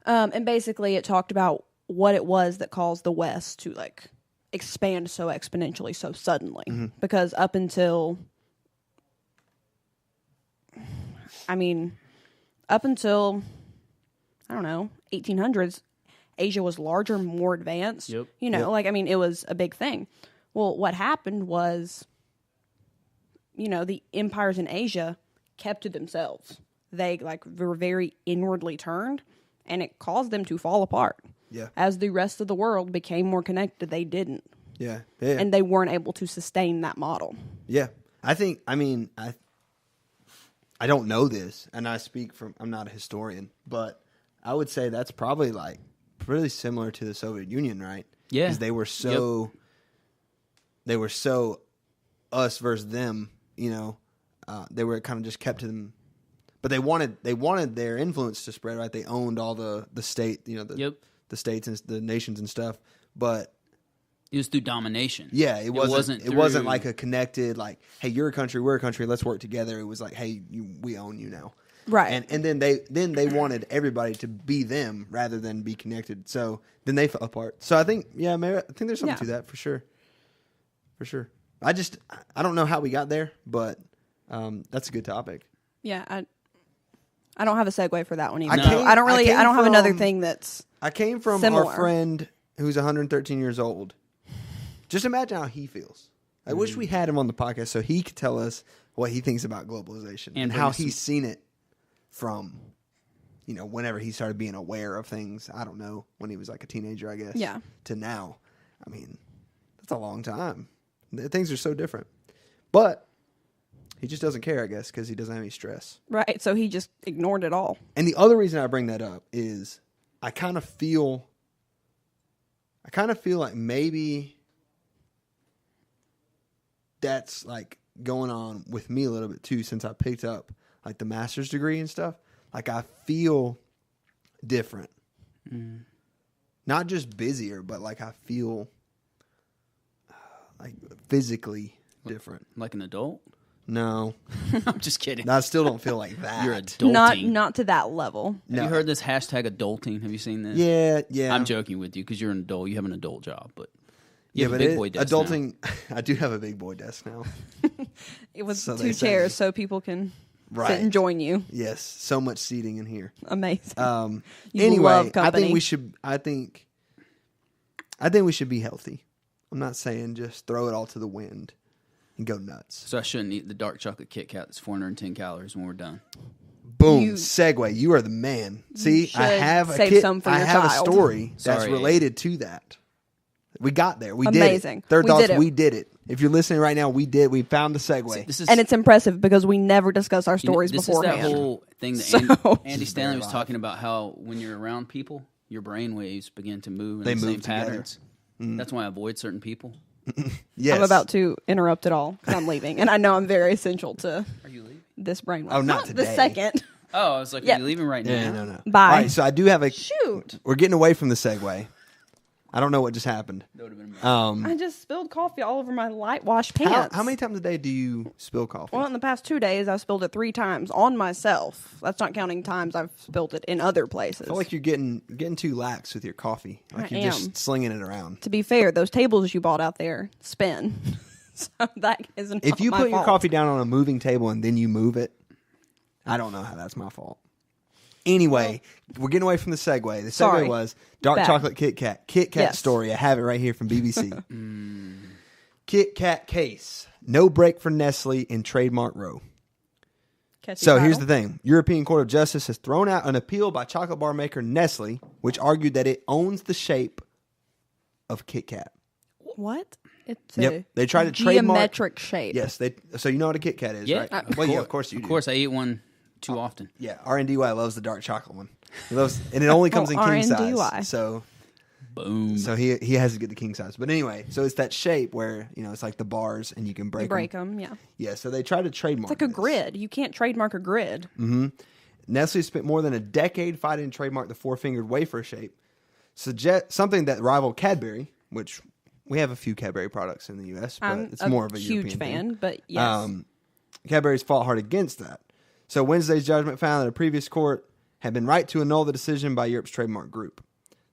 [SPEAKER 3] And basically it talked about what it was that caused the West to expand so exponentially so suddenly. Because up until, I don't know, 1800s, Asia was larger, more advanced.
[SPEAKER 2] Yep.
[SPEAKER 3] It was a big thing. Well, what happened was, the empires in Asia kept to themselves. They were very inwardly turned, and it caused them to fall apart.
[SPEAKER 1] Yeah.
[SPEAKER 3] As the rest of the world became more connected, they didn't.
[SPEAKER 1] Yeah.
[SPEAKER 3] And they weren't able to sustain that model.
[SPEAKER 1] Yeah. I I don't know this, and I'm not a historian, but I would say that's probably like really similar to the Soviet Union, right?
[SPEAKER 2] Yeah.
[SPEAKER 1] Because they were so us versus them, they were kind of just kept to them. But they wanted their influence to spread, right? They owned all the state, the states and the nations and stuff. But
[SPEAKER 2] it was through domination.
[SPEAKER 1] Yeah, it wasn't like a connected, like, hey, you're a country, we're a country, let's work together. It was like, hey, we own you now,
[SPEAKER 3] right?
[SPEAKER 1] And then they wanted everybody to be them rather than be connected. So then they fell apart. So I think there's something to that for sure. I don't know how we got there, but that's a good topic.
[SPEAKER 3] Yeah, I don't have a segue for that one either.
[SPEAKER 1] I
[SPEAKER 3] don't have another thing that's.
[SPEAKER 1] I came from
[SPEAKER 3] similar.
[SPEAKER 1] our friend who's 113 years old. Just imagine how he feels. I wish we had him on the podcast so he could tell us what he thinks about globalization and how he's seen it from, whenever he started being aware of things. I don't know, when he was like a teenager, I guess.
[SPEAKER 3] Yeah.
[SPEAKER 1] To now. I mean, that's a long time. Things are so different. But he just doesn't care, I guess, because he doesn't have any stress.
[SPEAKER 3] Right, so he just ignored it all.
[SPEAKER 1] And the other reason I bring that up is I kind of feel like maybe that's like going on with me a little bit too, since I picked up like the master's degree and stuff. Like I feel different. Not just busier, but like I feel like physically different.
[SPEAKER 2] Like an adult?
[SPEAKER 1] No.
[SPEAKER 2] I'm just kidding.
[SPEAKER 1] I still don't feel like that.
[SPEAKER 2] You're adulting.
[SPEAKER 3] Not to that level.
[SPEAKER 2] Have you heard this hashtag adulting? Have you seen this?
[SPEAKER 1] Yeah.
[SPEAKER 2] I'm joking with you because you're an adult. You have an adult job, but you have
[SPEAKER 1] but
[SPEAKER 2] a big boy desk
[SPEAKER 1] adulting. Now. I do have a big boy desk now.
[SPEAKER 3] It was
[SPEAKER 1] So
[SPEAKER 3] 2 chairs so people can sit and join you.
[SPEAKER 1] Yes, so much seating in here.
[SPEAKER 3] Amazing. You
[SPEAKER 1] Anyway,
[SPEAKER 3] love company.
[SPEAKER 1] I think we should be healthy. I'm not saying just throw it all to the wind and go nuts.
[SPEAKER 2] So I shouldn't eat the dark chocolate Kit Kat that's 410 calories when we're done.
[SPEAKER 1] Boom, segue. You are the man. See, I have a story that's related to that. We got there. We
[SPEAKER 3] Amazing.
[SPEAKER 1] did it. Third
[SPEAKER 3] We
[SPEAKER 1] thoughts,
[SPEAKER 3] did it.
[SPEAKER 1] we did it. If you're listening right now, we found the segue.
[SPEAKER 2] See,
[SPEAKER 3] and it's impressive because we never discuss our stories
[SPEAKER 2] this
[SPEAKER 3] beforehand.
[SPEAKER 2] is that whole thing that
[SPEAKER 3] So-
[SPEAKER 2] Andy Stanley was talking about, how when you're around people, your brain waves begin to move in the same patterns. That's why I avoid certain people.
[SPEAKER 1] Yes.
[SPEAKER 3] I'm about to interrupt it all because I'm leaving. And I know I'm very essential to
[SPEAKER 2] Are you leaving?
[SPEAKER 3] this brain.
[SPEAKER 1] Oh, not
[SPEAKER 3] the
[SPEAKER 1] today.
[SPEAKER 3] second.
[SPEAKER 2] Oh, I was like,
[SPEAKER 3] Yeah.
[SPEAKER 2] are you leaving right
[SPEAKER 1] Yeah,
[SPEAKER 2] now?
[SPEAKER 1] no.
[SPEAKER 3] Bye.
[SPEAKER 1] All right, so I do have a...
[SPEAKER 3] Shoot.
[SPEAKER 1] We're getting away from the segue. I don't know what just happened.
[SPEAKER 2] That would have been
[SPEAKER 3] I just spilled coffee all over my light wash pants.
[SPEAKER 1] How many times a day do you spill coffee?
[SPEAKER 3] Well, in the past 2 days, I've spilled it 3 times on myself. That's not counting times I've spilled it in other places.
[SPEAKER 1] I feel like you're getting too lax with your coffee. Like
[SPEAKER 3] I
[SPEAKER 1] you're just
[SPEAKER 3] am.
[SPEAKER 1] slinging it around.
[SPEAKER 3] To be fair, those tables you bought out there spin. So that isn't
[SPEAKER 1] If you
[SPEAKER 3] my
[SPEAKER 1] put your
[SPEAKER 3] fault.
[SPEAKER 1] coffee down on a moving table and then you move it, I don't know how that's my fault. Anyway, we're getting away from the segue. The segue
[SPEAKER 3] Sorry.
[SPEAKER 1] was dark
[SPEAKER 3] Bad.
[SPEAKER 1] chocolate Kit Kat. Kit Kat
[SPEAKER 3] Yes.
[SPEAKER 1] story. I have it right here from BBC. Kit Kat case. No break for Nestle in trademark row.
[SPEAKER 3] Catchy
[SPEAKER 1] So
[SPEAKER 3] title.
[SPEAKER 1] here's the thing. European Court of Justice has thrown out an appeal by chocolate bar maker Nestle, which argued that it owns the shape of Kit Kat.
[SPEAKER 3] What? It's
[SPEAKER 1] Yep.
[SPEAKER 3] a
[SPEAKER 1] They tried to trademark...
[SPEAKER 3] geometric shape.
[SPEAKER 1] Yes. So you know what a Kit Kat is,
[SPEAKER 2] Yeah.
[SPEAKER 1] right? Well, yeah, of course you do.
[SPEAKER 2] Of course, I eat one too often.
[SPEAKER 1] Yeah, RNDY loves the dark chocolate one. He loves, and it only comes in king
[SPEAKER 3] RNDY.
[SPEAKER 1] size. So
[SPEAKER 2] Boom.
[SPEAKER 1] he has to get the king size. But anyway, so it's that shape where it's like the bars and you can break
[SPEAKER 3] You break them, yeah.
[SPEAKER 1] Yeah, so they try to trademark.
[SPEAKER 3] It's like a
[SPEAKER 1] this.
[SPEAKER 3] grid. You can't trademark a grid.
[SPEAKER 1] Nestle spent more than a decade fighting to trademark the 4-fingered wafer shape, something that rivaled Cadbury, which we have a few Cadbury products in the U.S., but
[SPEAKER 3] I'm
[SPEAKER 1] it's more of a
[SPEAKER 3] huge
[SPEAKER 1] European
[SPEAKER 3] fan,
[SPEAKER 1] thing.
[SPEAKER 3] but yes.
[SPEAKER 1] Cadbury's fought hard against that. So Wednesday's judgment found that a previous court had been right to annul the decision by Europe's trademark group.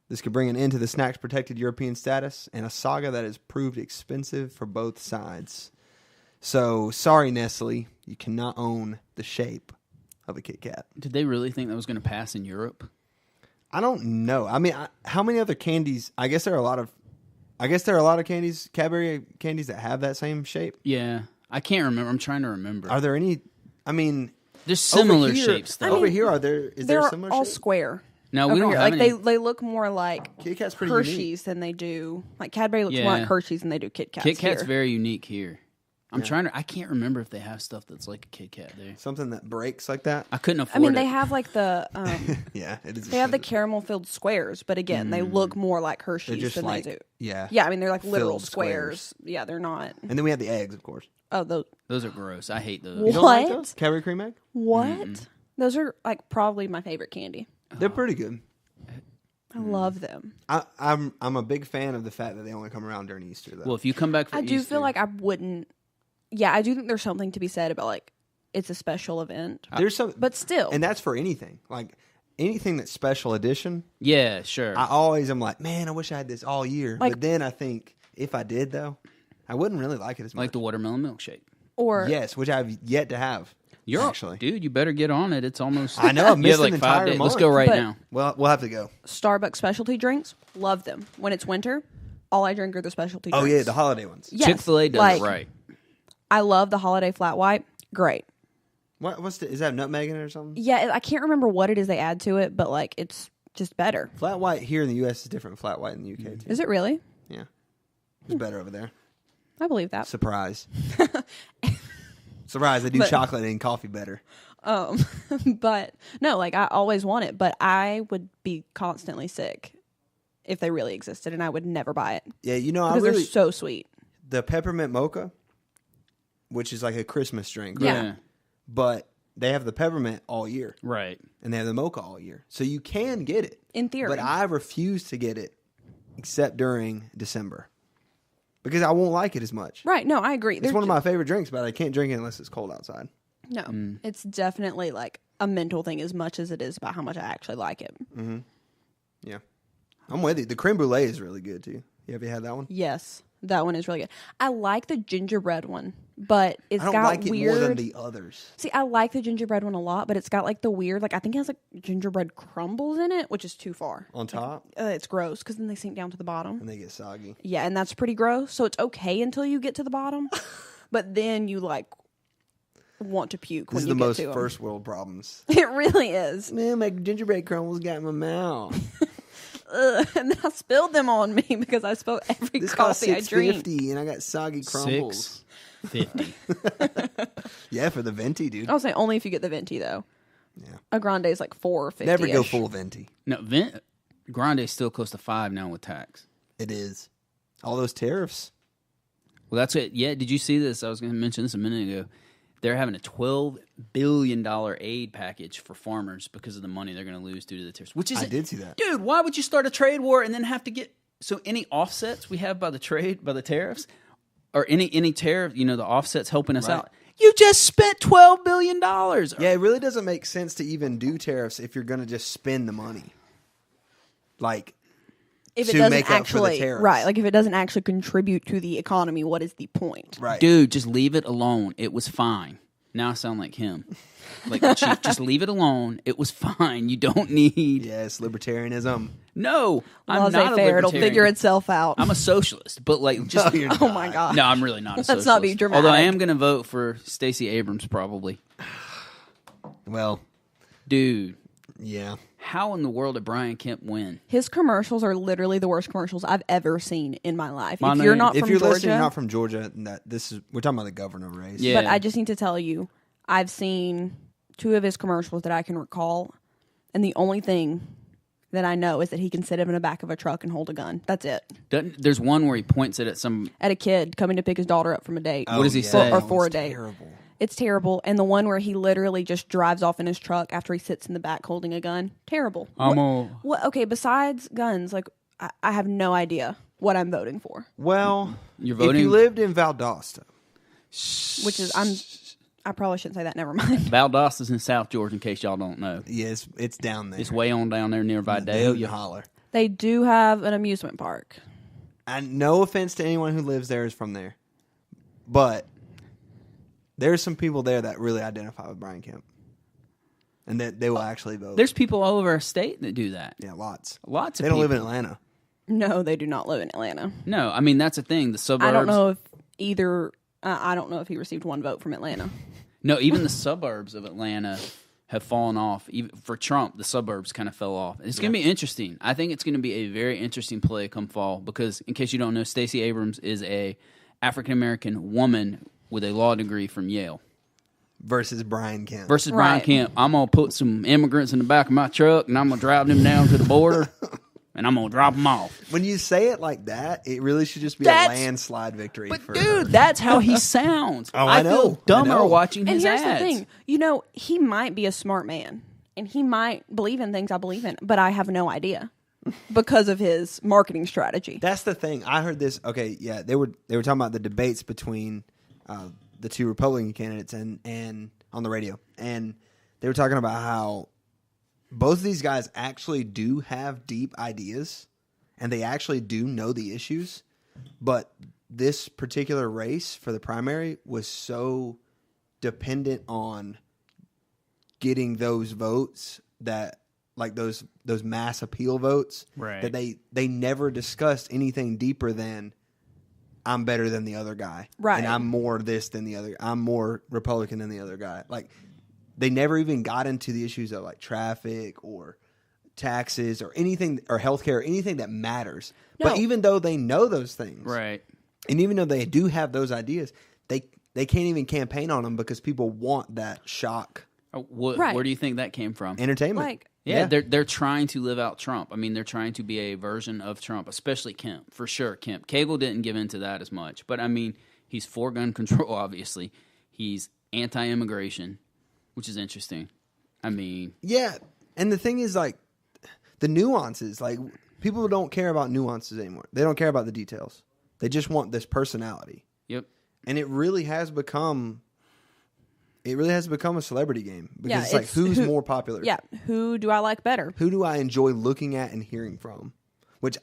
[SPEAKER 1] This could bring an end to the snack's protected European status and a saga that has proved expensive for both sides. So, sorry, Nestle, you cannot own the shape of a Kit Kat.
[SPEAKER 2] Did they really think that was going to pass in Europe?
[SPEAKER 1] I don't know. I mean, how many other candies? I guess there are a lot of candies, Cadbury candies that have that same shape.
[SPEAKER 2] Yeah. I can't remember. I'm trying to remember.
[SPEAKER 1] Are there any? I mean,
[SPEAKER 2] There's similar
[SPEAKER 1] over here,
[SPEAKER 2] shapes, though.
[SPEAKER 1] Over here, is there
[SPEAKER 3] They're
[SPEAKER 1] similar
[SPEAKER 3] all
[SPEAKER 1] shape?
[SPEAKER 3] square.
[SPEAKER 2] No, we
[SPEAKER 3] over
[SPEAKER 2] don't
[SPEAKER 3] here.
[SPEAKER 2] have
[SPEAKER 3] Like
[SPEAKER 2] any.
[SPEAKER 3] they look more like
[SPEAKER 1] Kit Kat's pretty
[SPEAKER 3] Hershey's
[SPEAKER 1] unique.
[SPEAKER 3] than they do. Like Cadbury looks more
[SPEAKER 2] Yeah.
[SPEAKER 3] like Hershey's than they do Kit Kats.
[SPEAKER 2] Kit Kat's
[SPEAKER 3] here.
[SPEAKER 2] very unique here. I'm trying to. I can't remember if they have stuff that's like a Kit Kat there.
[SPEAKER 1] Something that breaks like that.
[SPEAKER 2] I couldn't afford
[SPEAKER 3] I mean,
[SPEAKER 2] it.
[SPEAKER 3] they have like the
[SPEAKER 1] Yeah, it is.
[SPEAKER 3] they have the caramel filled squares, but again, they look more like Hershey's
[SPEAKER 1] just
[SPEAKER 3] than
[SPEAKER 1] like
[SPEAKER 3] they do.
[SPEAKER 1] yeah.
[SPEAKER 3] Yeah, I mean they're like literal
[SPEAKER 1] Filled
[SPEAKER 3] squares. Yeah, they're not.
[SPEAKER 1] And then we have the eggs, of course.
[SPEAKER 3] Oh,
[SPEAKER 2] Those are gross. I hate those.
[SPEAKER 3] What?
[SPEAKER 1] You don't like those? Cadbury cream egg?
[SPEAKER 3] What? Those are like probably my favorite candy.
[SPEAKER 1] They're pretty good.
[SPEAKER 3] I love them.
[SPEAKER 1] I'm a big fan of the fact that they only come around during Easter, though.
[SPEAKER 2] Well, if you come back for
[SPEAKER 3] I do
[SPEAKER 2] Easter,
[SPEAKER 3] feel like I wouldn't. Yeah, I do think there's something to be said about like it's a special event,
[SPEAKER 1] there's some,
[SPEAKER 3] but still,
[SPEAKER 1] and that's for anything. Like anything that's special edition.
[SPEAKER 2] yeah, sure.
[SPEAKER 1] I always am like, man, I wish I had this all year.
[SPEAKER 3] Like-
[SPEAKER 1] but then I think if I did, though, I wouldn't really like it as much.
[SPEAKER 2] like the watermelon milkshake.
[SPEAKER 3] or
[SPEAKER 1] yes, which I've yet to have.
[SPEAKER 2] You're
[SPEAKER 1] actually.
[SPEAKER 2] dude. You better get on it. It's almost.
[SPEAKER 1] I know, I've
[SPEAKER 2] you have
[SPEAKER 1] missed
[SPEAKER 2] like
[SPEAKER 1] an
[SPEAKER 2] 5
[SPEAKER 1] entire
[SPEAKER 2] days.
[SPEAKER 1] month.
[SPEAKER 2] Let's go right
[SPEAKER 3] But-
[SPEAKER 2] now.
[SPEAKER 1] Well, we'll have to go.
[SPEAKER 3] Starbucks specialty drinks, love them. When it's winter, all I drink are the specialty
[SPEAKER 1] Oh
[SPEAKER 3] drinks.
[SPEAKER 1] yeah, the holiday ones.
[SPEAKER 3] Yes,
[SPEAKER 2] Chick-fil-A does
[SPEAKER 3] like,
[SPEAKER 2] it right.
[SPEAKER 3] I love the holiday flat white. Great.
[SPEAKER 1] Is that nutmeg in it or something?
[SPEAKER 3] Yeah, I can't remember what it is they add to it, but like it's just better.
[SPEAKER 1] Flat white here in the U.S. is different from flat white in the U.K. too.
[SPEAKER 3] Is it really?
[SPEAKER 1] Yeah, it's better over there.
[SPEAKER 3] I believe that.
[SPEAKER 1] Surprise. Surprise, they do
[SPEAKER 3] But-
[SPEAKER 1] chocolate and coffee better.
[SPEAKER 3] But no, like I always want it, but I would be constantly sick if they really existed, and I would never buy it
[SPEAKER 1] Yeah, you know,
[SPEAKER 3] because they're so sweet.
[SPEAKER 1] the peppermint mocha, which is like a Christmas drink,
[SPEAKER 3] Yeah.
[SPEAKER 1] right? But they have the peppermint all year,
[SPEAKER 2] Right.
[SPEAKER 1] and they have the mocha all year, so you can get it.
[SPEAKER 3] In theory.
[SPEAKER 1] But I refuse to get it except during December because I won't like it as much.
[SPEAKER 3] Right? No, I agree.
[SPEAKER 1] It's one of my favorite drinks, but I can't drink it unless it's cold outside.
[SPEAKER 3] No, it's definitely like a mental thing as much as it is about how much I actually like it.
[SPEAKER 1] Yeah, I'm with you. The creme brulee is really good too. You ever had that one?
[SPEAKER 3] Yes, that one is really good. I like the gingerbread one, but it's
[SPEAKER 1] I don't
[SPEAKER 3] got
[SPEAKER 1] like it
[SPEAKER 3] weird.
[SPEAKER 1] more than the others.
[SPEAKER 3] See, I like the gingerbread one a lot, but it's got like the weird, like I think it has like gingerbread crumbles in it, which is too far.
[SPEAKER 1] On top,
[SPEAKER 3] It's gross because then they sink down to the bottom.
[SPEAKER 1] and they get soggy.
[SPEAKER 3] Yeah, and that's pretty gross. So it's okay until you get to the bottom, but then you like want to puke
[SPEAKER 1] This
[SPEAKER 3] when
[SPEAKER 1] is
[SPEAKER 3] you
[SPEAKER 1] the
[SPEAKER 3] get
[SPEAKER 1] most
[SPEAKER 3] to 'em.
[SPEAKER 1] first world problems.
[SPEAKER 3] It really is.
[SPEAKER 1] Man, my gingerbread crumbles got in my mouth.
[SPEAKER 3] And then I spilled them on me because I spilled every
[SPEAKER 1] This cost
[SPEAKER 3] coffee I drink.
[SPEAKER 1] $6.50, and I got soggy crumbles.
[SPEAKER 2] $6.50.
[SPEAKER 1] Yeah, for the venti, dude.
[SPEAKER 3] I'll say only if you get the venti though.
[SPEAKER 1] Yeah.
[SPEAKER 3] A grande is like $4.50.
[SPEAKER 1] Never go full venti.
[SPEAKER 2] No, Grande is still close to $5 now with tax.
[SPEAKER 1] It is. All those tariffs.
[SPEAKER 2] Well, that's it. Yeah, did you see this? I was going to mention this a minute ago. They're having a $12 billion aid package for farmers because of the money they're going to lose due to the tariffs. Which is,
[SPEAKER 1] I did see that.
[SPEAKER 2] dude. Why would you start a trade war and then have to get any offsets we have by the tariffs, or any tariff? You know, the offsets helping us
[SPEAKER 1] Right.
[SPEAKER 2] out. You just spent $12 billion.
[SPEAKER 1] Yeah, it really doesn't make sense to even do tariffs if you're going to just spend the money. Like,
[SPEAKER 3] If it
[SPEAKER 1] to
[SPEAKER 3] doesn't
[SPEAKER 1] make up for the
[SPEAKER 3] actually
[SPEAKER 1] tariffs.
[SPEAKER 3] right, like if it doesn't actually contribute to the economy, what is the point?
[SPEAKER 1] right.
[SPEAKER 2] Dude, just leave it alone. It was fine. Now I sound like him. Like the chief. Just leave it alone. It was fine. You don't need.
[SPEAKER 1] Yes, libertarianism.
[SPEAKER 2] No, I'm not a
[SPEAKER 3] Laissez-faire, it'll
[SPEAKER 2] libertarian.
[SPEAKER 3] figure itself out.
[SPEAKER 2] I'm a socialist, but like just.
[SPEAKER 1] No, you're
[SPEAKER 3] Oh
[SPEAKER 1] not.
[SPEAKER 3] my god.
[SPEAKER 2] No, I'm really not a
[SPEAKER 3] Let's
[SPEAKER 2] socialist.
[SPEAKER 3] not be dramatic.
[SPEAKER 2] Although I am going to vote for Stacey Abrams probably.
[SPEAKER 1] Well,
[SPEAKER 2] Dude,
[SPEAKER 1] yeah.
[SPEAKER 2] how in the world did Brian Kemp win?
[SPEAKER 3] His commercials are literally the worst commercials I've ever seen in my life.
[SPEAKER 2] My
[SPEAKER 3] If you're
[SPEAKER 2] name-
[SPEAKER 3] not
[SPEAKER 1] If
[SPEAKER 3] from
[SPEAKER 1] you're
[SPEAKER 3] Georgia,
[SPEAKER 1] listening, not from Georgia, we're talking about the governor race.
[SPEAKER 2] Yeah.
[SPEAKER 3] but I just need to tell you, I've seen 2 of his commercials that I can recall, and the only thing that I know is that he can sit in the back of a truck and hold a gun. That's it.
[SPEAKER 2] There's one where he points it at some.
[SPEAKER 3] At a kid coming to pick his daughter up from a date.
[SPEAKER 2] What does he say?
[SPEAKER 3] Or
[SPEAKER 1] that
[SPEAKER 3] for
[SPEAKER 1] one's
[SPEAKER 3] a date.
[SPEAKER 1] Terrible.
[SPEAKER 3] It's terrible. And the one where he literally just drives off in his truck after he sits in the back holding a gun. Terrible. What? Okay, besides guns, like I have no idea what I'm voting for.
[SPEAKER 1] Well,
[SPEAKER 2] You're
[SPEAKER 1] if
[SPEAKER 2] voting-
[SPEAKER 1] you lived in Valdosta,
[SPEAKER 3] Which is I probably shouldn't say that. Never mind.
[SPEAKER 2] Valdosta's in South Georgia, in case y'all don't know.
[SPEAKER 1] yes, it's down there.
[SPEAKER 2] It's way on down there near
[SPEAKER 1] you
[SPEAKER 2] Vidalia.
[SPEAKER 1] holler.
[SPEAKER 3] They do have an amusement park.
[SPEAKER 1] And no offense to anyone who lives there is from there, but there's some people there that really identify with Brian Kemp, and that they will actually vote.
[SPEAKER 2] There's people all over our state that do that.
[SPEAKER 1] yeah, lots.
[SPEAKER 2] Lots of
[SPEAKER 1] They don't
[SPEAKER 2] people.
[SPEAKER 1] live in Atlanta.
[SPEAKER 3] No, they do not live in Atlanta.
[SPEAKER 2] No, I mean, that's the thing. The suburbs.
[SPEAKER 3] I don't know if either. I don't know if he received one vote from Atlanta.
[SPEAKER 2] No, even the suburbs of Atlanta have fallen off. Even for Trump, the suburbs kind of fell off. It's going to be interesting. I think it's going to be a very interesting play come fall because, in case you don't know, Stacey Abrams is a African American woman with a law degree from Yale.
[SPEAKER 1] Versus Brian Kemp.
[SPEAKER 2] Versus Brian
[SPEAKER 3] Right.
[SPEAKER 2] Kemp. I'm going to put some immigrants in the back of my truck, and I'm going to drive them down to the border, and I'm going to drop them off.
[SPEAKER 1] When you say it like that, it really should just be
[SPEAKER 2] That's-
[SPEAKER 1] a landslide victory.
[SPEAKER 2] But,
[SPEAKER 1] for
[SPEAKER 2] dude, that's how he sounds.
[SPEAKER 1] Oh, I know.
[SPEAKER 2] feel dumber
[SPEAKER 1] I know.
[SPEAKER 2] watching
[SPEAKER 3] And
[SPEAKER 2] his
[SPEAKER 3] here's
[SPEAKER 2] ads.
[SPEAKER 3] the thing. You know, he might be a smart man, and he might believe in things I believe in, but I have no idea because of his marketing strategy.
[SPEAKER 1] That's the thing. I heard this. Okay, yeah, they were talking about the debates between the two Republican candidates and on the radio, and they were talking about how both of these guys actually do have deep ideas, and they actually do know the issues, but this particular race for the primary was so dependent on getting those votes that, like those mass appeal votes,
[SPEAKER 4] Right.
[SPEAKER 1] that they never discussed anything deeper than I'm better than the other guy.
[SPEAKER 3] Right.
[SPEAKER 1] And I'm more this than the other. I'm more Republican than the other guy. Like, they never even got into the issues of like traffic or taxes or anything, or healthcare, or anything that matters.
[SPEAKER 3] No.
[SPEAKER 1] But even though they know those things,
[SPEAKER 2] Right.
[SPEAKER 1] and even though they do have those ideas, they can't even campaign on them because people want that shock
[SPEAKER 3] Right.
[SPEAKER 2] Where do you think that came from?
[SPEAKER 1] entertainment.
[SPEAKER 3] Like,
[SPEAKER 2] Yeah, they're trying to live out Trump. I mean, they're trying to be a version of Trump, especially Kemp, for sure. Kemp. Cagle didn't give into that as much. But, I mean, he's for gun control, obviously. He's anti-immigration, which is interesting. I mean...
[SPEAKER 1] Yeah, and the thing is, like, the nuances, like, people don't care about nuances anymore. They don't care about the details. They just want this personality.
[SPEAKER 2] Yep.
[SPEAKER 1] And it really has become a celebrity game because
[SPEAKER 3] Yeah,
[SPEAKER 1] it's like,
[SPEAKER 3] it's
[SPEAKER 1] who's
[SPEAKER 3] who-
[SPEAKER 1] more popular?
[SPEAKER 3] yeah, who do I like better?
[SPEAKER 1] Who do I enjoy looking at and hearing from? Which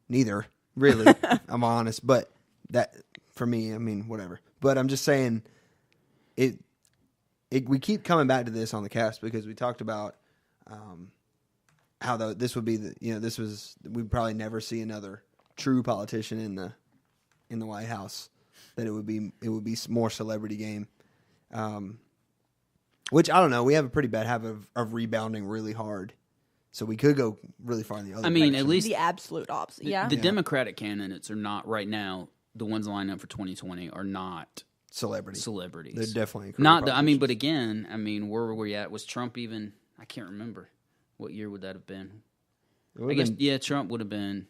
[SPEAKER 1] neither, really. I'm honest. But that, for me, I mean, whatever. But I'm just saying, we keep coming back to this on the cast because we talked about how this would be we'd probably never see another true politician in the White House. That it would be more celebrity game, which I don't know. We have a pretty bad habit of rebounding really hard, so we could go really far in the other.
[SPEAKER 2] I mean,
[SPEAKER 1] direction.
[SPEAKER 2] at least
[SPEAKER 3] The absolute opposite. Yeah.
[SPEAKER 2] the Democratic candidates are not, right now, the ones lined up for 2020 are not
[SPEAKER 1] celebrities.
[SPEAKER 2] celebrities.
[SPEAKER 1] They're definitely
[SPEAKER 2] not.
[SPEAKER 1] career
[SPEAKER 2] I mean, but
[SPEAKER 1] politicians.
[SPEAKER 2] again, I mean, where were we at? Was Trump even? I can't remember. What year would that have been?
[SPEAKER 1] It would've
[SPEAKER 2] I guess
[SPEAKER 1] been-
[SPEAKER 2] Trump would have been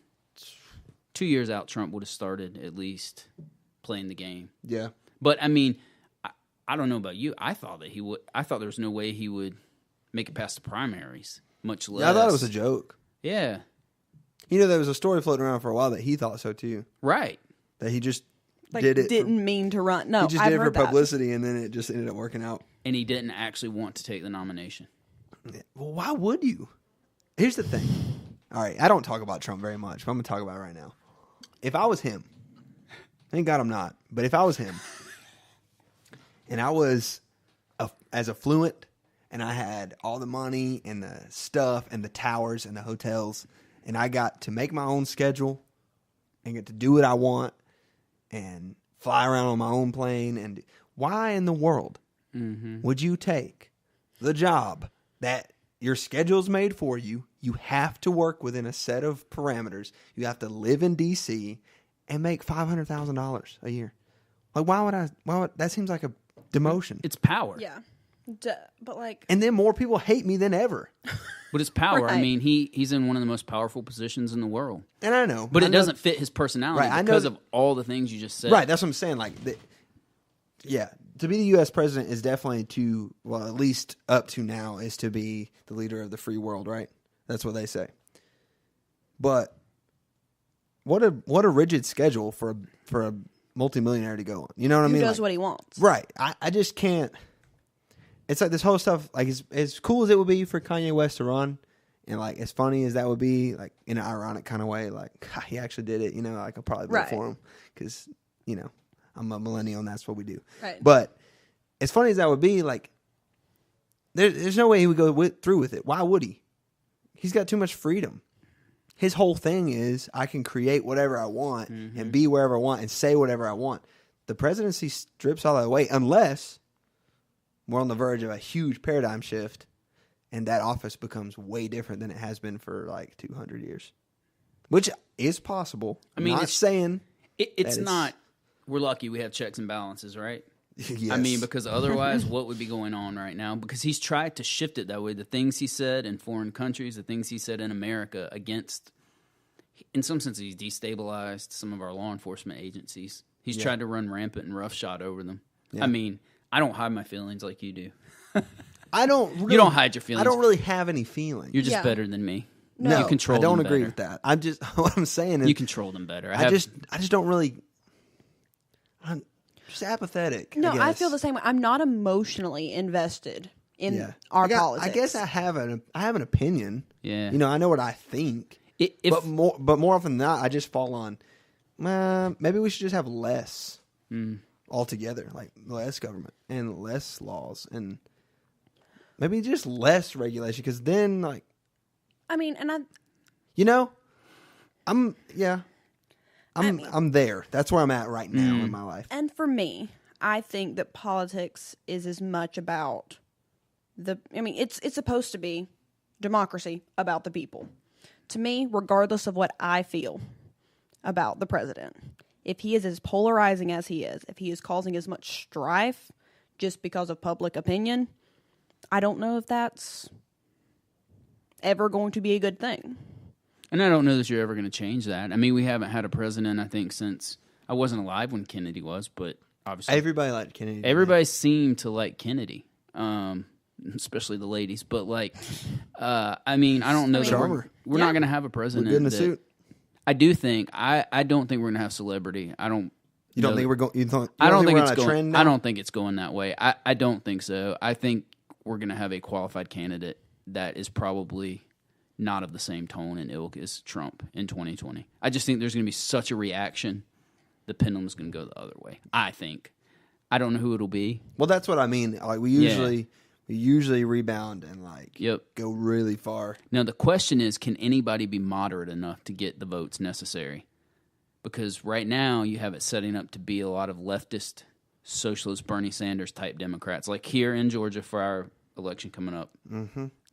[SPEAKER 2] 2 years out. Trump would have started at least playing the game.
[SPEAKER 1] yeah.
[SPEAKER 2] But I mean, I don't know about you. I thought that he would. I thought there was no way he would make it past the primaries, much less.
[SPEAKER 1] I thought it was a joke.
[SPEAKER 2] Yeah,
[SPEAKER 1] You know, there was a story floating around for a while that he thought so too.
[SPEAKER 2] right.
[SPEAKER 1] That he just
[SPEAKER 3] Like,
[SPEAKER 1] did it.
[SPEAKER 3] didn't mean to run. No,
[SPEAKER 1] he just
[SPEAKER 3] I've
[SPEAKER 1] did it for
[SPEAKER 3] heard that.
[SPEAKER 1] publicity, and then it just ended up working out.
[SPEAKER 2] And he didn't actually want to take the nomination.
[SPEAKER 1] Well, why would you? Here's the thing. All right, I don't talk about Trump very much, but I'm going to talk about it right now. If I was him, thank God I'm not, but if I was him, and I was as affluent, and I had all the money and the stuff and the towers and the hotels, and I got to make my own schedule and get to do what I want and fly around on my own plane, and why in the world would you take the job that your schedule's made for you? You have to work within a set of parameters. You have to live in D.C. and make $500,000 a year. Like, why would that seems like a demotion.
[SPEAKER 2] It's power.
[SPEAKER 3] Yeah. But like,
[SPEAKER 1] And then more people hate me than ever.
[SPEAKER 2] But it's power. I
[SPEAKER 3] Right.
[SPEAKER 2] mean, he's in one of the most powerful positions in the world.
[SPEAKER 1] And I know.
[SPEAKER 2] But
[SPEAKER 1] I
[SPEAKER 2] it
[SPEAKER 1] know-
[SPEAKER 2] doesn't fit his personality
[SPEAKER 1] Right, I know
[SPEAKER 2] because
[SPEAKER 1] that-
[SPEAKER 2] of all the things you just said.
[SPEAKER 1] Right, that's what I'm saying. Like, yeah, to be the U.S. president is definitely at least up to now, is to be the leader of the free world, right? That's what they say. But what a rigid schedule for a multimillionaire to go on. You know what I
[SPEAKER 3] who
[SPEAKER 1] mean?
[SPEAKER 3] does
[SPEAKER 1] Like,
[SPEAKER 3] what he wants?
[SPEAKER 1] right. I just can't. It's like this whole stuff, like as cool as it would be for Kanye West to run, and like as funny as that would be, like in an ironic kind of way, like he actually did it. You know, like I'll probably vote
[SPEAKER 3] Right.
[SPEAKER 1] for him because I'm a millennial and that's what we do.
[SPEAKER 3] Right.
[SPEAKER 1] But as funny as that would be, like there's no way he would go through with it. Why would he? He's got too much freedom. His whole thing is I can create whatever I want and be wherever I want and say whatever I want. The presidency strips all that away unless we're on the verge of a huge paradigm shift and that office becomes way different than it has been for like 200 years, which is possible.
[SPEAKER 2] I mean,
[SPEAKER 1] not
[SPEAKER 2] it's-
[SPEAKER 1] saying
[SPEAKER 2] It's
[SPEAKER 1] that
[SPEAKER 2] not. we're lucky we have checks and balances, right?
[SPEAKER 1] Yes.
[SPEAKER 2] I mean, because otherwise, what would be going on right now? Because he's tried to shift it that way. The things he said in foreign countries, the things he said in America against, in some sense, he's destabilized some of our law enforcement agencies. He's tried to run rampant and roughshod over them. Yeah. I mean, I don't hide my feelings like you do.
[SPEAKER 1] I don't. Really,
[SPEAKER 2] you don't hide your feelings.
[SPEAKER 1] I don't really have any feelings.
[SPEAKER 2] You're just better than me.
[SPEAKER 3] No,
[SPEAKER 2] you control.
[SPEAKER 1] I don't
[SPEAKER 2] them
[SPEAKER 1] agree
[SPEAKER 2] better.
[SPEAKER 1] with that. I'm just what I'm saying is
[SPEAKER 2] you control them better.
[SPEAKER 1] I just don't really. I'm just apathetic.
[SPEAKER 3] No, I
[SPEAKER 1] guess.
[SPEAKER 3] feel the same way. I'm not emotionally invested in our politics.
[SPEAKER 1] I guess I have an opinion.
[SPEAKER 2] Yeah.
[SPEAKER 1] You know, I know what I think. But more often than not, I just fall on. Maybe we should just have less altogether, like less government and less laws, and maybe just less regulation. Because then, like,
[SPEAKER 3] I mean, and
[SPEAKER 1] I'm there. That's where I'm at right now in my life.
[SPEAKER 3] And for me, I think that politics is as much about it's supposed to be democracy about the people. To me, regardless of what I feel about the president, if he is as polarizing as he is, if he is causing as much strife just because of public opinion, I don't know if that's ever going to be a good thing.
[SPEAKER 2] And I don't know that you're ever going to change that. I mean, we haven't had a president, I think, since I wasn't alive when Kennedy was, but obviously
[SPEAKER 1] everybody liked Kennedy.
[SPEAKER 2] Everybody seemed to like Kennedy, especially the ladies. But like, I mean, I don't know that we're not going to have a president.
[SPEAKER 1] Good in a suit.
[SPEAKER 2] I do think I don't think we're going to have celebrity. I don't.
[SPEAKER 1] You don't think we're going?
[SPEAKER 2] I don't think it's going. I don't think it's going that way. I don't think so. I think we're going to have a qualified candidate that is probably not of the same tone and ilk as Trump in 2020. I just think there's going to be such a reaction. The pendulum's going to go the other way. I think. I don't know who it'll be.
[SPEAKER 1] Well, that's what I mean. Like we usually rebound and go really far.
[SPEAKER 2] Now the question is, can anybody be moderate enough to get the votes necessary? Because right now you have it setting up to be a lot of leftist, socialist, Bernie Sanders type Democrats. Like here in Georgia for our election coming up,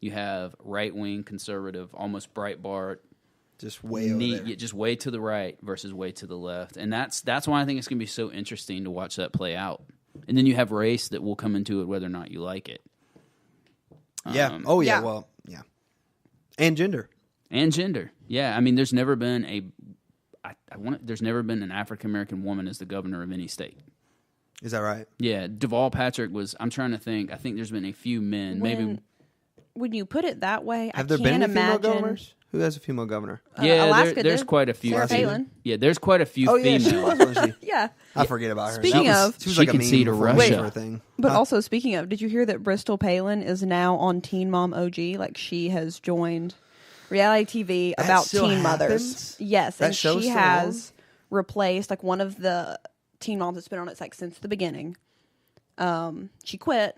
[SPEAKER 2] you have right-wing, conservative, almost Breitbart,
[SPEAKER 1] just way over there.
[SPEAKER 2] Just way to the right versus way to the left. And that's why I think it's going to be so interesting to watch that play out. And then you have race that will come into it whether or not you like it.
[SPEAKER 1] Yeah. Well, yeah. And gender. Yeah. I mean, there's never been there's never been an African American woman as the governor of any state. Is that right?
[SPEAKER 2] Yeah. Deval Patrick was. I'm trying to think. I think there's been a few men.
[SPEAKER 3] When you put it that way,
[SPEAKER 1] have there been any female governors? Who has a female governor?
[SPEAKER 2] Yeah, there's quite a few.
[SPEAKER 3] Sarah Palin.
[SPEAKER 2] Yeah, there's quite a few females.
[SPEAKER 1] She was, wasn't she?
[SPEAKER 3] Yeah.
[SPEAKER 1] I forget about her.
[SPEAKER 3] Speaking of,
[SPEAKER 1] she was like
[SPEAKER 2] can see to Russia.
[SPEAKER 1] Thing.
[SPEAKER 3] But also speaking of, did you hear that Bristol Palin is now on Teen Mom OG? Like she has joined reality TV about teen mothers. Yes, and she has replaced like one of the teen moms that's been on it like since the beginning. She quit.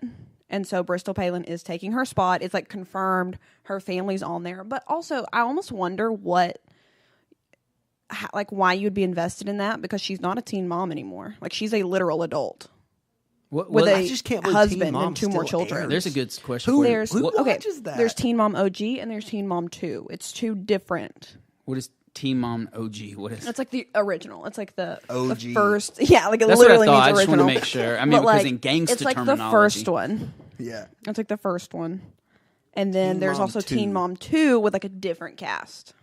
[SPEAKER 3] And so Bristol Palin is taking her spot. It's like confirmed her family's on there. But also, I almost wonder why you'd be invested in that because she's not a teen mom anymore. Like she's a literal adult with
[SPEAKER 1] I just can't believe
[SPEAKER 3] husband
[SPEAKER 1] Teen Mom
[SPEAKER 3] and two more
[SPEAKER 1] still
[SPEAKER 3] children.
[SPEAKER 1] airs.
[SPEAKER 2] There's a good question. For you.
[SPEAKER 1] Who watches that?
[SPEAKER 3] There's Teen Mom OG and there's Teen Mom 2. It's two different.
[SPEAKER 2] What is Teen Mom OG? What is?
[SPEAKER 3] It's like the original. It's like the
[SPEAKER 1] OG.
[SPEAKER 3] the first. Yeah, like it
[SPEAKER 2] That's
[SPEAKER 3] literally
[SPEAKER 2] what I thought.
[SPEAKER 3] means
[SPEAKER 2] I just
[SPEAKER 3] original.
[SPEAKER 2] want to make sure. I mean, because in gangster
[SPEAKER 3] it's like
[SPEAKER 2] terminology,
[SPEAKER 3] the first one.
[SPEAKER 1] Yeah.
[SPEAKER 3] It's like the first one. And then there's
[SPEAKER 1] Mom
[SPEAKER 3] also
[SPEAKER 1] 2.
[SPEAKER 3] Teen Mom 2 with like a different cast.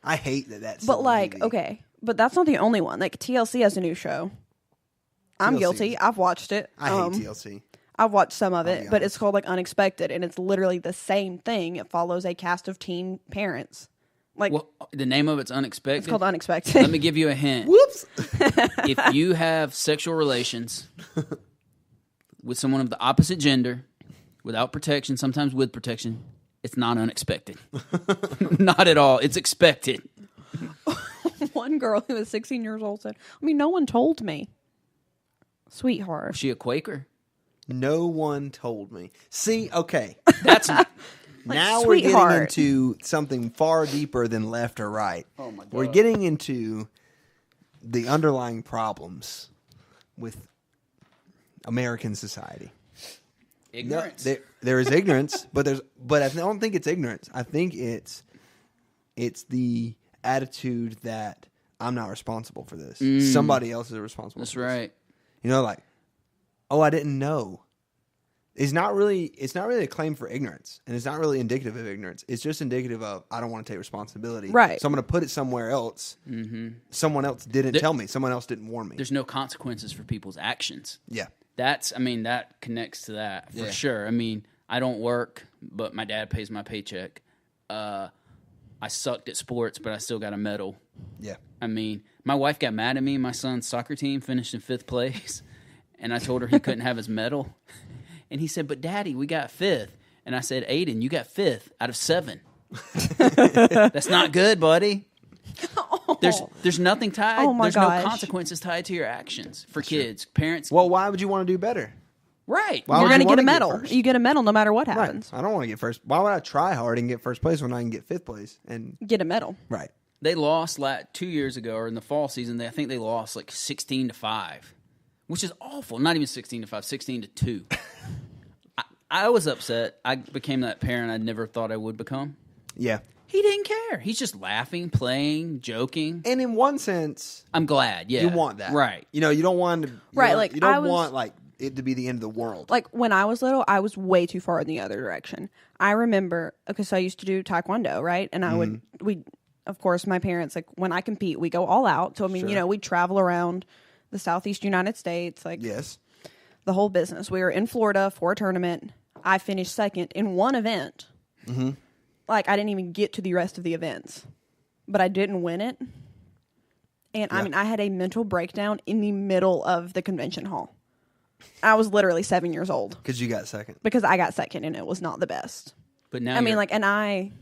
[SPEAKER 1] I hate that's.
[SPEAKER 3] But like, okay, but that's not the only one. Like TLC has a new show. I'm
[SPEAKER 1] TLC.
[SPEAKER 3] guilty. I've watched it.
[SPEAKER 1] I hate TLC.
[SPEAKER 3] I've watched some of it, but
[SPEAKER 1] honest.
[SPEAKER 3] it's called like Unexpected, and it's literally the same thing. It follows a cast of teen parents. Like
[SPEAKER 2] the name of it's Unexpected.
[SPEAKER 3] It's called Unexpected.
[SPEAKER 2] Let me give you a hint.
[SPEAKER 1] Whoops.
[SPEAKER 2] If you have sexual relations with someone of the opposite gender, without protection, sometimes with protection, it's not unexpected. Not at all. It's expected.
[SPEAKER 3] One girl who was 16 years old said, I mean, no one told me. Sweetheart.
[SPEAKER 2] Was she a Quaker?
[SPEAKER 1] No one told me. See, okay.
[SPEAKER 2] That's
[SPEAKER 1] Now
[SPEAKER 3] sweetheart.
[SPEAKER 1] we're getting into something far deeper than left or right.
[SPEAKER 2] Oh my God.
[SPEAKER 1] We're getting into the underlying problems with American society.
[SPEAKER 2] ignorance.
[SPEAKER 1] No, there is ignorance, but I don't think it's ignorance. I think it's the attitude that I'm not responsible for this. Somebody else is responsible.
[SPEAKER 2] That's
[SPEAKER 1] for this.
[SPEAKER 2] right.
[SPEAKER 1] You know, like, oh, I didn't know. It's not really a claim for ignorance, and it's not really indicative of ignorance. It's just indicative of I don't want to take responsibility.
[SPEAKER 3] Right.
[SPEAKER 1] So I'm going to put it somewhere else. Someone else didn't tell me. Someone else didn't warn me.
[SPEAKER 2] There's no consequences for people's actions.
[SPEAKER 1] Yeah.
[SPEAKER 2] That connects to that for sure. I mean, I don't work, but my dad pays my paycheck. I sucked at sports, but I still got a medal.
[SPEAKER 1] Yeah.
[SPEAKER 2] I mean, my wife got mad at me. My son's soccer team finished in 5th place, and I told her he couldn't have his medal. And he said, "But Daddy, we got 5th." And I said, "Aiden, you got 5th out of 7. That's not good, buddy." There's nothing tied.
[SPEAKER 3] Oh my
[SPEAKER 2] There's
[SPEAKER 3] gosh.
[SPEAKER 2] no consequences tied to your actions for kids, parents.
[SPEAKER 1] Well, why would you want to do better?
[SPEAKER 2] Right.
[SPEAKER 1] Why
[SPEAKER 3] You're
[SPEAKER 1] would
[SPEAKER 3] going
[SPEAKER 1] you
[SPEAKER 3] to get a
[SPEAKER 1] wanna
[SPEAKER 3] medal.
[SPEAKER 1] first?
[SPEAKER 3] You get a medal no matter what
[SPEAKER 1] Right.
[SPEAKER 3] happens.
[SPEAKER 1] I don't want to get first. Why would I try hard and get first place when I can get 5th place? And
[SPEAKER 3] Get a medal.
[SPEAKER 1] right.
[SPEAKER 2] They lost 2 years ago, or in the fall season. I think they lost 16-5, which is awful. Not even 16-5, 16-2. I was upset. I became that parent I never thought I would become.
[SPEAKER 1] Yeah.
[SPEAKER 2] He didn't care. He's just laughing, playing, joking.
[SPEAKER 1] And in one sense,
[SPEAKER 2] I'm glad. Yeah,
[SPEAKER 1] you want that,
[SPEAKER 2] right?
[SPEAKER 1] You know, you don't want to.
[SPEAKER 3] Right,
[SPEAKER 1] Don't,
[SPEAKER 3] like,
[SPEAKER 1] you don't
[SPEAKER 3] I was-
[SPEAKER 1] want it to be the end of the world.
[SPEAKER 3] Like when I was little, I was way too far in the other direction. I remember, because I used to do taekwondo, right? And I would, of course, my parents, like when I compete, we go all out. So, I mean, you know, we travel around the Southeast United States, like
[SPEAKER 1] Yes.
[SPEAKER 3] the whole business. We were in Florida for a tournament. I finished second in one event. Like I didn't even get to the rest of the events, but I didn't win it. And I mean, I had a mental breakdown in the middle of the convention hall. I was literally 7 years old
[SPEAKER 1] Because you got second.
[SPEAKER 3] because I got second and it was not the best.
[SPEAKER 2] But now
[SPEAKER 3] I mean,
[SPEAKER 2] you're-
[SPEAKER 3] like, and I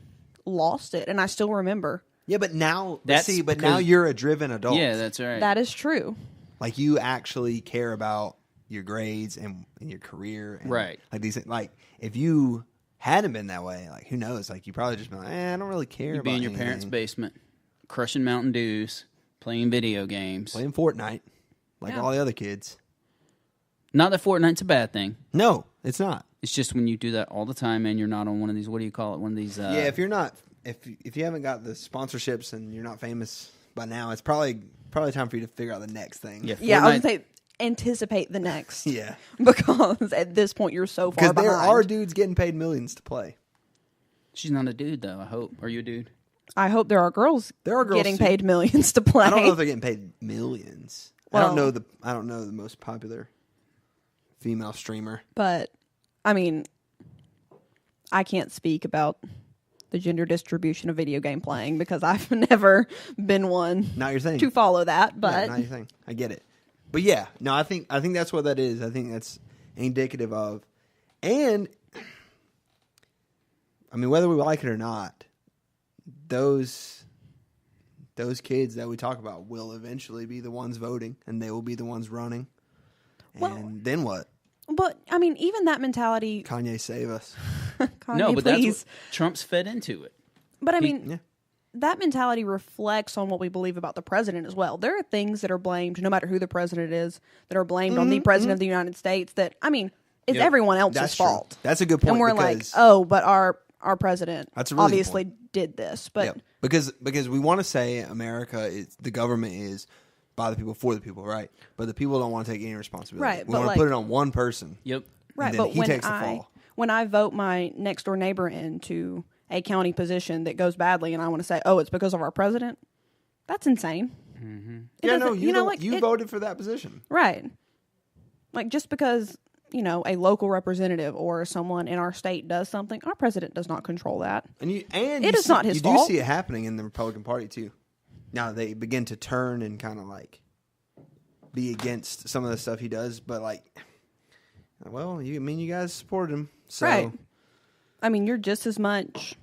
[SPEAKER 3] lost it and I still remember.
[SPEAKER 1] Yeah, but now
[SPEAKER 2] That's
[SPEAKER 1] now
[SPEAKER 2] because-
[SPEAKER 1] you're a driven adult.
[SPEAKER 2] yeah, that's right.
[SPEAKER 3] That is true.
[SPEAKER 1] Like you actually care about your grades and your career. And
[SPEAKER 2] Right.
[SPEAKER 1] Like these. Like if you hadn't been that way, like who knows? Like you probably just been like, I don't really care
[SPEAKER 2] You'd
[SPEAKER 1] about
[SPEAKER 2] be in your parents'
[SPEAKER 1] anything.
[SPEAKER 2] basement, crushing Mountain Dews, playing video games.
[SPEAKER 1] Playing Fortnite, like
[SPEAKER 3] Yeah.
[SPEAKER 1] all the other kids.
[SPEAKER 2] Not that Fortnite's a bad thing.
[SPEAKER 1] No, it's not.
[SPEAKER 2] It's just when you do that all the time and you're not on one of these. What do you call it? One of these.
[SPEAKER 1] Yeah, if you're not, if you haven't got the sponsorships and you're not famous by now, it's probably time for you to figure out the next thing.
[SPEAKER 2] Yeah,
[SPEAKER 3] Yeah, I was
[SPEAKER 2] Fortnite-
[SPEAKER 3] going to say, anticipate the next.
[SPEAKER 1] Yeah.
[SPEAKER 3] Because at this point, you're so far
[SPEAKER 1] Because
[SPEAKER 3] behind.
[SPEAKER 1] there are dudes getting paid millions to play.
[SPEAKER 2] She's not a dude though. I hope. Are you a dude?
[SPEAKER 3] I hope there are girls,
[SPEAKER 1] There are girls
[SPEAKER 3] getting
[SPEAKER 1] too.
[SPEAKER 3] paid millions to play.
[SPEAKER 1] I don't know if they're getting paid millions.
[SPEAKER 3] Well-
[SPEAKER 1] I don't know the most popular female streamer.
[SPEAKER 3] But, I mean, I can't speak about the gender distribution of video game playing because I've never been one
[SPEAKER 1] Not your thing.
[SPEAKER 3] to follow that.
[SPEAKER 1] Yeah,
[SPEAKER 3] But
[SPEAKER 1] not your thing. I get it. But yeah, no, I think that's what that is. I think that's indicative of, and I mean whether we like it or not, those kids that we talk about will eventually be the ones voting, and they will be the ones running. And
[SPEAKER 3] Well-
[SPEAKER 1] then what?
[SPEAKER 3] But I mean, even that mentality.
[SPEAKER 1] Kanye save us.
[SPEAKER 3] Kanye,
[SPEAKER 2] No, but
[SPEAKER 3] please.
[SPEAKER 2] that's what Trump's fed into it.
[SPEAKER 3] But I mean,
[SPEAKER 1] Yeah.
[SPEAKER 3] that mentality reflects on what we believe about the president as well. There are things that are blamed, no matter who the president is, that are blamed on the president of the United States. That I mean, it's
[SPEAKER 2] Yep.
[SPEAKER 3] everyone else's
[SPEAKER 1] That's true.
[SPEAKER 3] fault.
[SPEAKER 1] That's a good point.
[SPEAKER 3] And we're like,
[SPEAKER 1] because,
[SPEAKER 3] oh, but our president
[SPEAKER 1] That's a really good
[SPEAKER 3] obviously did this. But
[SPEAKER 1] yeah, because we want to say America is the government is by the people for the people, right? But the people don't want to take any responsibility.
[SPEAKER 3] Right,
[SPEAKER 1] We
[SPEAKER 3] but
[SPEAKER 1] want to
[SPEAKER 3] like-
[SPEAKER 1] put it on one person.
[SPEAKER 2] Yep.
[SPEAKER 3] right,
[SPEAKER 1] then
[SPEAKER 3] but
[SPEAKER 1] he
[SPEAKER 3] when
[SPEAKER 1] takes the
[SPEAKER 3] I
[SPEAKER 1] fall.
[SPEAKER 3] when I vote my next door neighbor into a county position that goes badly, and I want to say, oh, it's because of our president. That's insane. It
[SPEAKER 1] Yeah, no,
[SPEAKER 3] doesn't-
[SPEAKER 1] you
[SPEAKER 3] it-
[SPEAKER 1] voted for that position.
[SPEAKER 3] Right. Like, just because, a local representative or someone in our state does something, our president does not control that.
[SPEAKER 1] And
[SPEAKER 3] It
[SPEAKER 1] you
[SPEAKER 3] is not his
[SPEAKER 1] you
[SPEAKER 3] fault.
[SPEAKER 1] do see it happening in the Republican Party too. Now they begin to turn and kind of like be against some of the stuff he does, but like, well, you guys supported him, so
[SPEAKER 3] Right. I mean, you're just as much.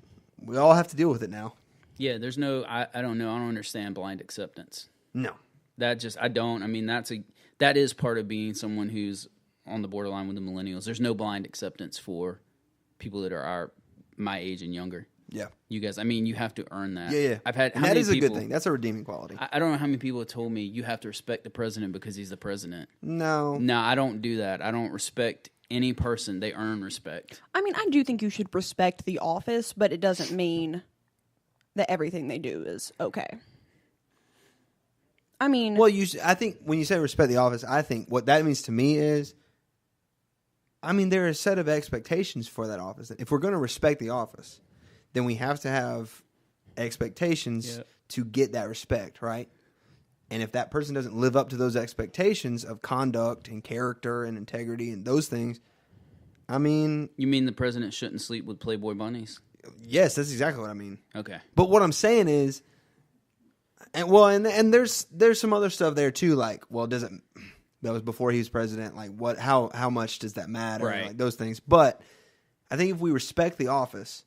[SPEAKER 1] we all have to deal with it now.
[SPEAKER 2] Yeah. There's no. I don't know. I don't understand blind acceptance.
[SPEAKER 1] No,
[SPEAKER 2] I don't. I mean, that is part of being someone who's on the borderline with the millennials. There's no blind acceptance for people that are my age and younger.
[SPEAKER 1] yeah,
[SPEAKER 2] You guys, I mean, you have to earn that.
[SPEAKER 1] yeah.
[SPEAKER 2] I've had
[SPEAKER 1] and
[SPEAKER 2] how
[SPEAKER 1] that
[SPEAKER 2] many
[SPEAKER 1] is a
[SPEAKER 2] people,
[SPEAKER 1] good thing. That's a redeeming quality.
[SPEAKER 2] I don't know how many people have told me you have to respect the president because he's the president.
[SPEAKER 1] No,
[SPEAKER 2] No, I don't do that. I don't respect any person. They earn respect.
[SPEAKER 3] I mean, I do think you should respect the office, but it doesn't mean that everything they do is okay. I mean,
[SPEAKER 1] Well, I think when you say respect the office, I think what that means to me is, I mean, there are a set of expectations for that office. If we're going to respect the office, then we have to have expectations to get that respect, right? And if that person doesn't live up to those expectations of conduct and character and integrity and those things, I mean...
[SPEAKER 2] You mean the president shouldn't sleep with Playboy bunnies?
[SPEAKER 1] Yes, that's exactly what I mean.
[SPEAKER 2] Okay.
[SPEAKER 1] But what I'm saying is... And there's some other stuff there too, like, well, does it... That was before he was president. Like, what? How much does that matter?
[SPEAKER 2] Right.
[SPEAKER 1] Like those things. But I think if we respect the office,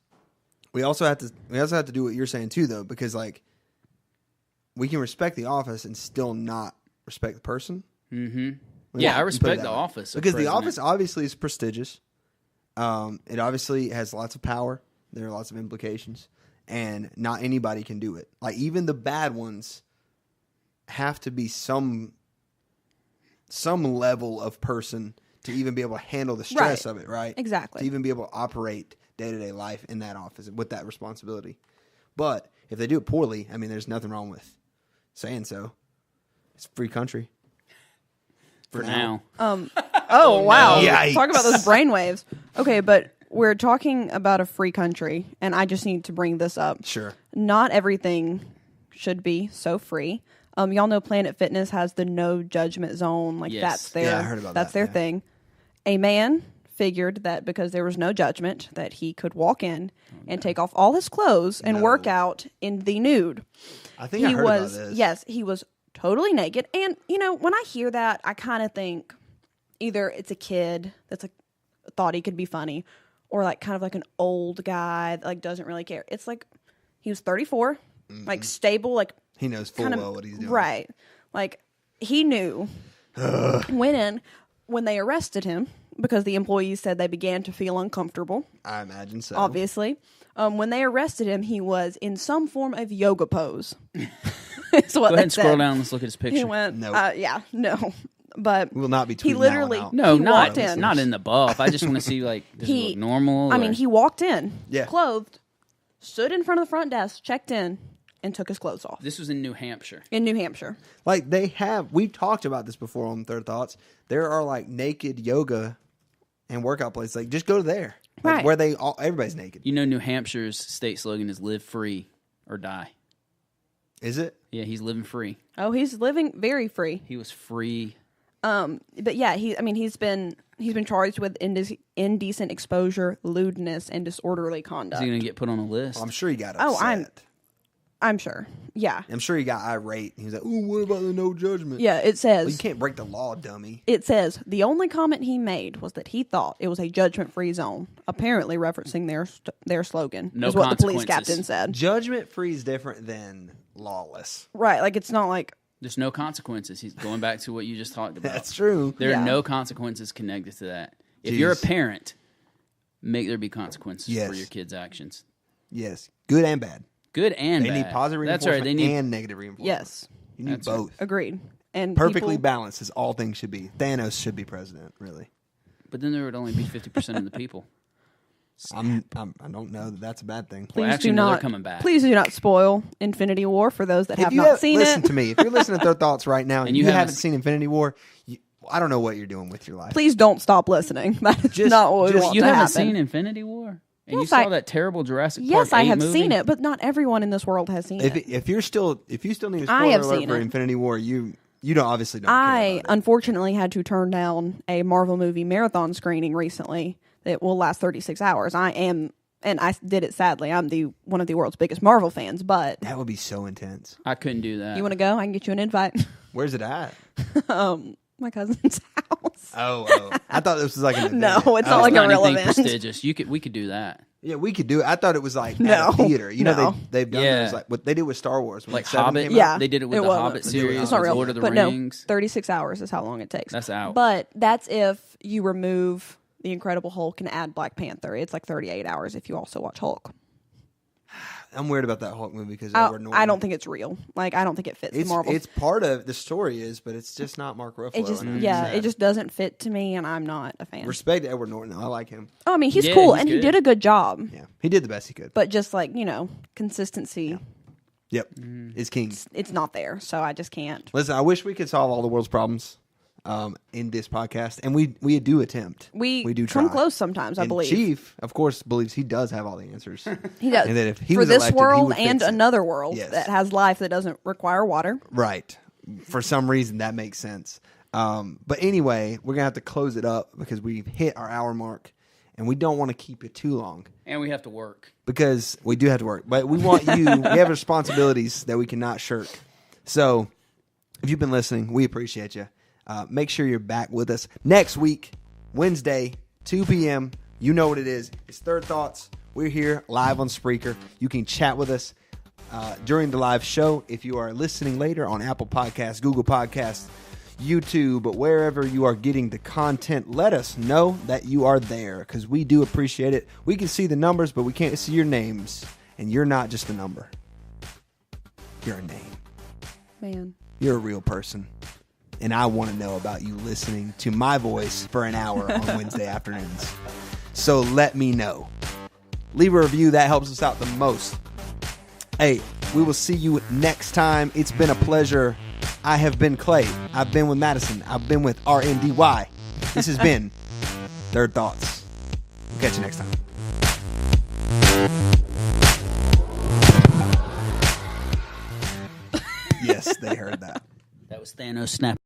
[SPEAKER 1] we also have to do what you're saying too, though, because like we can respect the office and still not respect the person.
[SPEAKER 2] Mm-hmm. Yeah, I respect the office
[SPEAKER 1] because the office obviously is prestigious. It obviously has lots of power. There are lots of implications, and not anybody can do it. Like even the bad ones have to be some level of person to even be able to handle the stress of it, right?
[SPEAKER 3] Exactly.
[SPEAKER 1] To even be able to operate day-to-day life in that office with that responsibility. But if they do it poorly, I mean, there's nothing wrong with saying so. It's a free country.
[SPEAKER 2] For now.
[SPEAKER 3] Oh, wow.
[SPEAKER 1] Yikes.
[SPEAKER 3] Talk about those brainwaves. Okay, but we're talking about a free country, and I just need to bring this up.
[SPEAKER 1] Sure.
[SPEAKER 3] Not everything should be so free. Y'all know Planet Fitness has the no judgment zone. Like
[SPEAKER 2] Yes.
[SPEAKER 3] that's their
[SPEAKER 1] Yeah, I heard about
[SPEAKER 3] that's
[SPEAKER 1] that,
[SPEAKER 3] their
[SPEAKER 1] yeah.
[SPEAKER 3] thing. A man figured that because there was no judgment, that he could walk in and take off all his clothes and work out in the nude.
[SPEAKER 1] I think I heard about this.
[SPEAKER 3] Yes, he was totally naked. And you know, when I hear that, I kind of think either it's a kid that's like thought he could be funny, or like kind of like an old guy that like doesn't really care. It's like he was 34, like stable, like
[SPEAKER 1] He knows full well what he's doing.
[SPEAKER 3] right. Like he knew when they arrested him because the employees said they began to feel uncomfortable.
[SPEAKER 1] I imagine so.
[SPEAKER 3] Obviously, when they arrested him, he was in some form of yoga pose. Is what
[SPEAKER 2] Go ahead
[SPEAKER 3] they
[SPEAKER 2] and scroll
[SPEAKER 3] said.
[SPEAKER 2] down. Let's look at his picture.
[SPEAKER 3] He went,
[SPEAKER 1] Nope.
[SPEAKER 3] no. But
[SPEAKER 1] We will not be tweeting
[SPEAKER 3] he literally
[SPEAKER 1] that one out.
[SPEAKER 2] No,
[SPEAKER 3] he
[SPEAKER 2] not
[SPEAKER 3] walked in.
[SPEAKER 2] not in the buff. I just want to see like does it look normal.
[SPEAKER 3] I
[SPEAKER 2] or-
[SPEAKER 3] mean, he walked in,
[SPEAKER 1] Yeah.
[SPEAKER 3] clothed, stood in front of the front desk, checked in, and took his clothes off.
[SPEAKER 2] This was in New Hampshire.
[SPEAKER 3] In New Hampshire.
[SPEAKER 1] Like we've talked about this before on Third Thoughts. There are like naked yoga and workout places. Like just go there, like,
[SPEAKER 3] Right.
[SPEAKER 1] where everybody's naked.
[SPEAKER 2] You know, New Hampshire's state slogan is "Live free or die."
[SPEAKER 1] Is it?
[SPEAKER 2] Yeah, he's living free.
[SPEAKER 3] Oh, he's living very free.
[SPEAKER 2] He was free.
[SPEAKER 3] But yeah, he's been charged with indecent exposure, lewdness, and disorderly
[SPEAKER 2] Is
[SPEAKER 3] conduct.
[SPEAKER 2] he going to get put on a list?
[SPEAKER 1] I'm sure he got
[SPEAKER 3] Oh,
[SPEAKER 1] upset.
[SPEAKER 3] I'm sure. Yeah.
[SPEAKER 1] I'm sure he got irate. He was like, "Ooh, what about the no judgment?"
[SPEAKER 3] Yeah, it says
[SPEAKER 1] Well, you can't break the law, dummy.
[SPEAKER 3] It says the only comment he made was that he thought it was a judgment-free zone, apparently referencing their slogan.
[SPEAKER 2] No
[SPEAKER 3] is what the police
[SPEAKER 2] consequences.
[SPEAKER 3] captain said.
[SPEAKER 1] Judgment free is different than lawless.
[SPEAKER 3] Right, like it's not like
[SPEAKER 2] There's no consequences. He's going back to what you just talked about.
[SPEAKER 1] That's true.
[SPEAKER 2] There
[SPEAKER 3] Yeah.
[SPEAKER 2] are no consequences connected to that. If you're a
[SPEAKER 1] Jeez.
[SPEAKER 2] parent, make there be consequences
[SPEAKER 1] Yes.
[SPEAKER 2] for your kids' actions.
[SPEAKER 1] Yes, good and bad.
[SPEAKER 2] Good and
[SPEAKER 1] They
[SPEAKER 2] bad.
[SPEAKER 1] need positive
[SPEAKER 2] That's
[SPEAKER 1] reinforcement
[SPEAKER 2] right. They need
[SPEAKER 1] and negative reinforcement.
[SPEAKER 3] yes,
[SPEAKER 1] You need
[SPEAKER 2] That's right.
[SPEAKER 1] both.
[SPEAKER 3] agreed. And
[SPEAKER 1] Perfectly
[SPEAKER 3] people-
[SPEAKER 1] balanced as all things should be. Thanos should be president, really.
[SPEAKER 2] But then there would only be 50% of the people.
[SPEAKER 1] I don't know that that's a bad thing.
[SPEAKER 3] Please
[SPEAKER 2] actually,
[SPEAKER 3] do
[SPEAKER 2] no, they're
[SPEAKER 3] not
[SPEAKER 2] coming back.
[SPEAKER 3] Please do not spoil Infinity War for those that have
[SPEAKER 1] If you
[SPEAKER 3] not seen
[SPEAKER 1] listen
[SPEAKER 3] it.
[SPEAKER 1] to me. If you're listening to Third Thoughts right now and
[SPEAKER 2] you
[SPEAKER 1] you
[SPEAKER 2] haven't
[SPEAKER 1] haven't seen Infinity War, I don't know what you're doing with your life.
[SPEAKER 3] Please don't stop listening. That is
[SPEAKER 1] Just-
[SPEAKER 3] not what we
[SPEAKER 1] just-
[SPEAKER 3] want
[SPEAKER 2] You
[SPEAKER 3] to
[SPEAKER 2] haven't
[SPEAKER 3] happen.
[SPEAKER 2] seen Infinity War? And you
[SPEAKER 3] Yes,
[SPEAKER 2] saw
[SPEAKER 3] I-
[SPEAKER 2] that terrible Jurassic Park
[SPEAKER 3] Yes, I
[SPEAKER 2] 8
[SPEAKER 3] have
[SPEAKER 2] movie?
[SPEAKER 3] seen it, but not everyone in this world has seen it.
[SPEAKER 1] If you still need a
[SPEAKER 3] I
[SPEAKER 1] spoiler
[SPEAKER 3] have
[SPEAKER 1] alert
[SPEAKER 3] seen
[SPEAKER 1] for
[SPEAKER 3] it.
[SPEAKER 1] Infinity War, you don't obviously don't.
[SPEAKER 3] I
[SPEAKER 1] care about it.
[SPEAKER 3] unfortunately had to turn down a Marvel movie marathon screening recently that will last 36 hours. And I did it sadly. I'm one of the world's biggest Marvel fans, but
[SPEAKER 1] That would be so intense.
[SPEAKER 2] I couldn't do that.
[SPEAKER 3] you want to go? I can get you an invite.
[SPEAKER 1] Where's it at?
[SPEAKER 3] My cousin's house.
[SPEAKER 1] Oh. I thought this was like an event.
[SPEAKER 3] No, it's
[SPEAKER 1] Oh.
[SPEAKER 3] not
[SPEAKER 2] It's
[SPEAKER 3] like a
[SPEAKER 2] not
[SPEAKER 3] real
[SPEAKER 2] anything
[SPEAKER 3] event.
[SPEAKER 2] prestigious. We could do that.
[SPEAKER 1] Yeah, we could do it. I thought it was like
[SPEAKER 3] No.
[SPEAKER 1] at a theater. You know,
[SPEAKER 3] No.
[SPEAKER 1] they've done
[SPEAKER 2] Yeah.
[SPEAKER 1] those, like what they did with Star Wars. When
[SPEAKER 2] Like
[SPEAKER 1] Seven
[SPEAKER 2] Hobbit.
[SPEAKER 1] came out.
[SPEAKER 3] Yeah.
[SPEAKER 2] They did it with
[SPEAKER 3] It
[SPEAKER 2] the
[SPEAKER 3] wasn't.
[SPEAKER 2] Hobbit
[SPEAKER 1] They did it with
[SPEAKER 2] series,
[SPEAKER 3] It's not
[SPEAKER 2] with
[SPEAKER 3] real.
[SPEAKER 2] Lord of the
[SPEAKER 3] but
[SPEAKER 2] Rings.
[SPEAKER 3] no, 36 hours is how long it takes.
[SPEAKER 2] That's out.
[SPEAKER 3] But that's if you remove the Incredible Hulk and add Black Panther. It's like 38 hours if you also watch Hulk.
[SPEAKER 1] I'm weird about that Hulk movie because
[SPEAKER 3] I
[SPEAKER 1] Edward Norton.
[SPEAKER 3] don't think it's real. Like I don't think it fits the
[SPEAKER 1] It's
[SPEAKER 3] Marvel.
[SPEAKER 1] it's part of the story but it's just not Mark Ruffalo.
[SPEAKER 3] It just
[SPEAKER 1] and it's
[SPEAKER 3] yeah,
[SPEAKER 1] sad.
[SPEAKER 3] it just doesn't fit to me, and I'm not a fan.
[SPEAKER 1] Respect to Edward Norton. I like him.
[SPEAKER 3] Oh, I mean, he's
[SPEAKER 2] Yeah,
[SPEAKER 3] cool,
[SPEAKER 2] he's
[SPEAKER 3] and he
[SPEAKER 2] good.
[SPEAKER 3] did a good job.
[SPEAKER 1] Yeah, he did the best he could.
[SPEAKER 3] But just like consistency.
[SPEAKER 1] Yep, is king.
[SPEAKER 3] It's not there, so I just can't.
[SPEAKER 1] Listen, I wish we could solve all the world's problems in this podcast, and we do attempt.
[SPEAKER 3] We
[SPEAKER 1] do
[SPEAKER 3] come
[SPEAKER 1] try.
[SPEAKER 3] close sometimes, I
[SPEAKER 1] And
[SPEAKER 3] believe.
[SPEAKER 1] Chief, of course, believes he does have all the answers.
[SPEAKER 3] He does.
[SPEAKER 1] And that if he
[SPEAKER 3] for
[SPEAKER 1] was
[SPEAKER 3] this
[SPEAKER 1] elected, he
[SPEAKER 3] world
[SPEAKER 1] would
[SPEAKER 3] and
[SPEAKER 1] fix it.
[SPEAKER 3] another world
[SPEAKER 1] Yes.
[SPEAKER 3] that has life that doesn't require water.
[SPEAKER 1] Right. For some reason, that makes sense. But anyway, we're going to have to close it up because we've hit our hour mark, and we don't want to keep it too long.
[SPEAKER 2] And we have to work.
[SPEAKER 1] Because we do have to work. But we want you, we have responsibilities that we cannot shirk. So if you've been listening, we appreciate you. Make sure you're back with us next week, Wednesday, 2 p.m. You know what it is. It's Third Thoughts. We're here live on Spreaker. You can chat with us during the live show. If you are listening later on Apple Podcasts, Google Podcasts, YouTube, but wherever you are getting the content, let us know that you are there because we do appreciate it. We can see the numbers, but we can't see your names, and you're not just a number. You're a name.
[SPEAKER 3] Man.
[SPEAKER 1] You're a real person, and I want to know about you listening to my voice for an hour on Wednesday afternoons. So let me know. Leave a review. That helps us out the most. Hey, we will see you next time. It's been a pleasure. I have been Clay. I've been with Madison. I've been with RNDY. This has been Third Thoughts. We'll catch you next time. Yes, they heard that.
[SPEAKER 2] That was Thanos snap.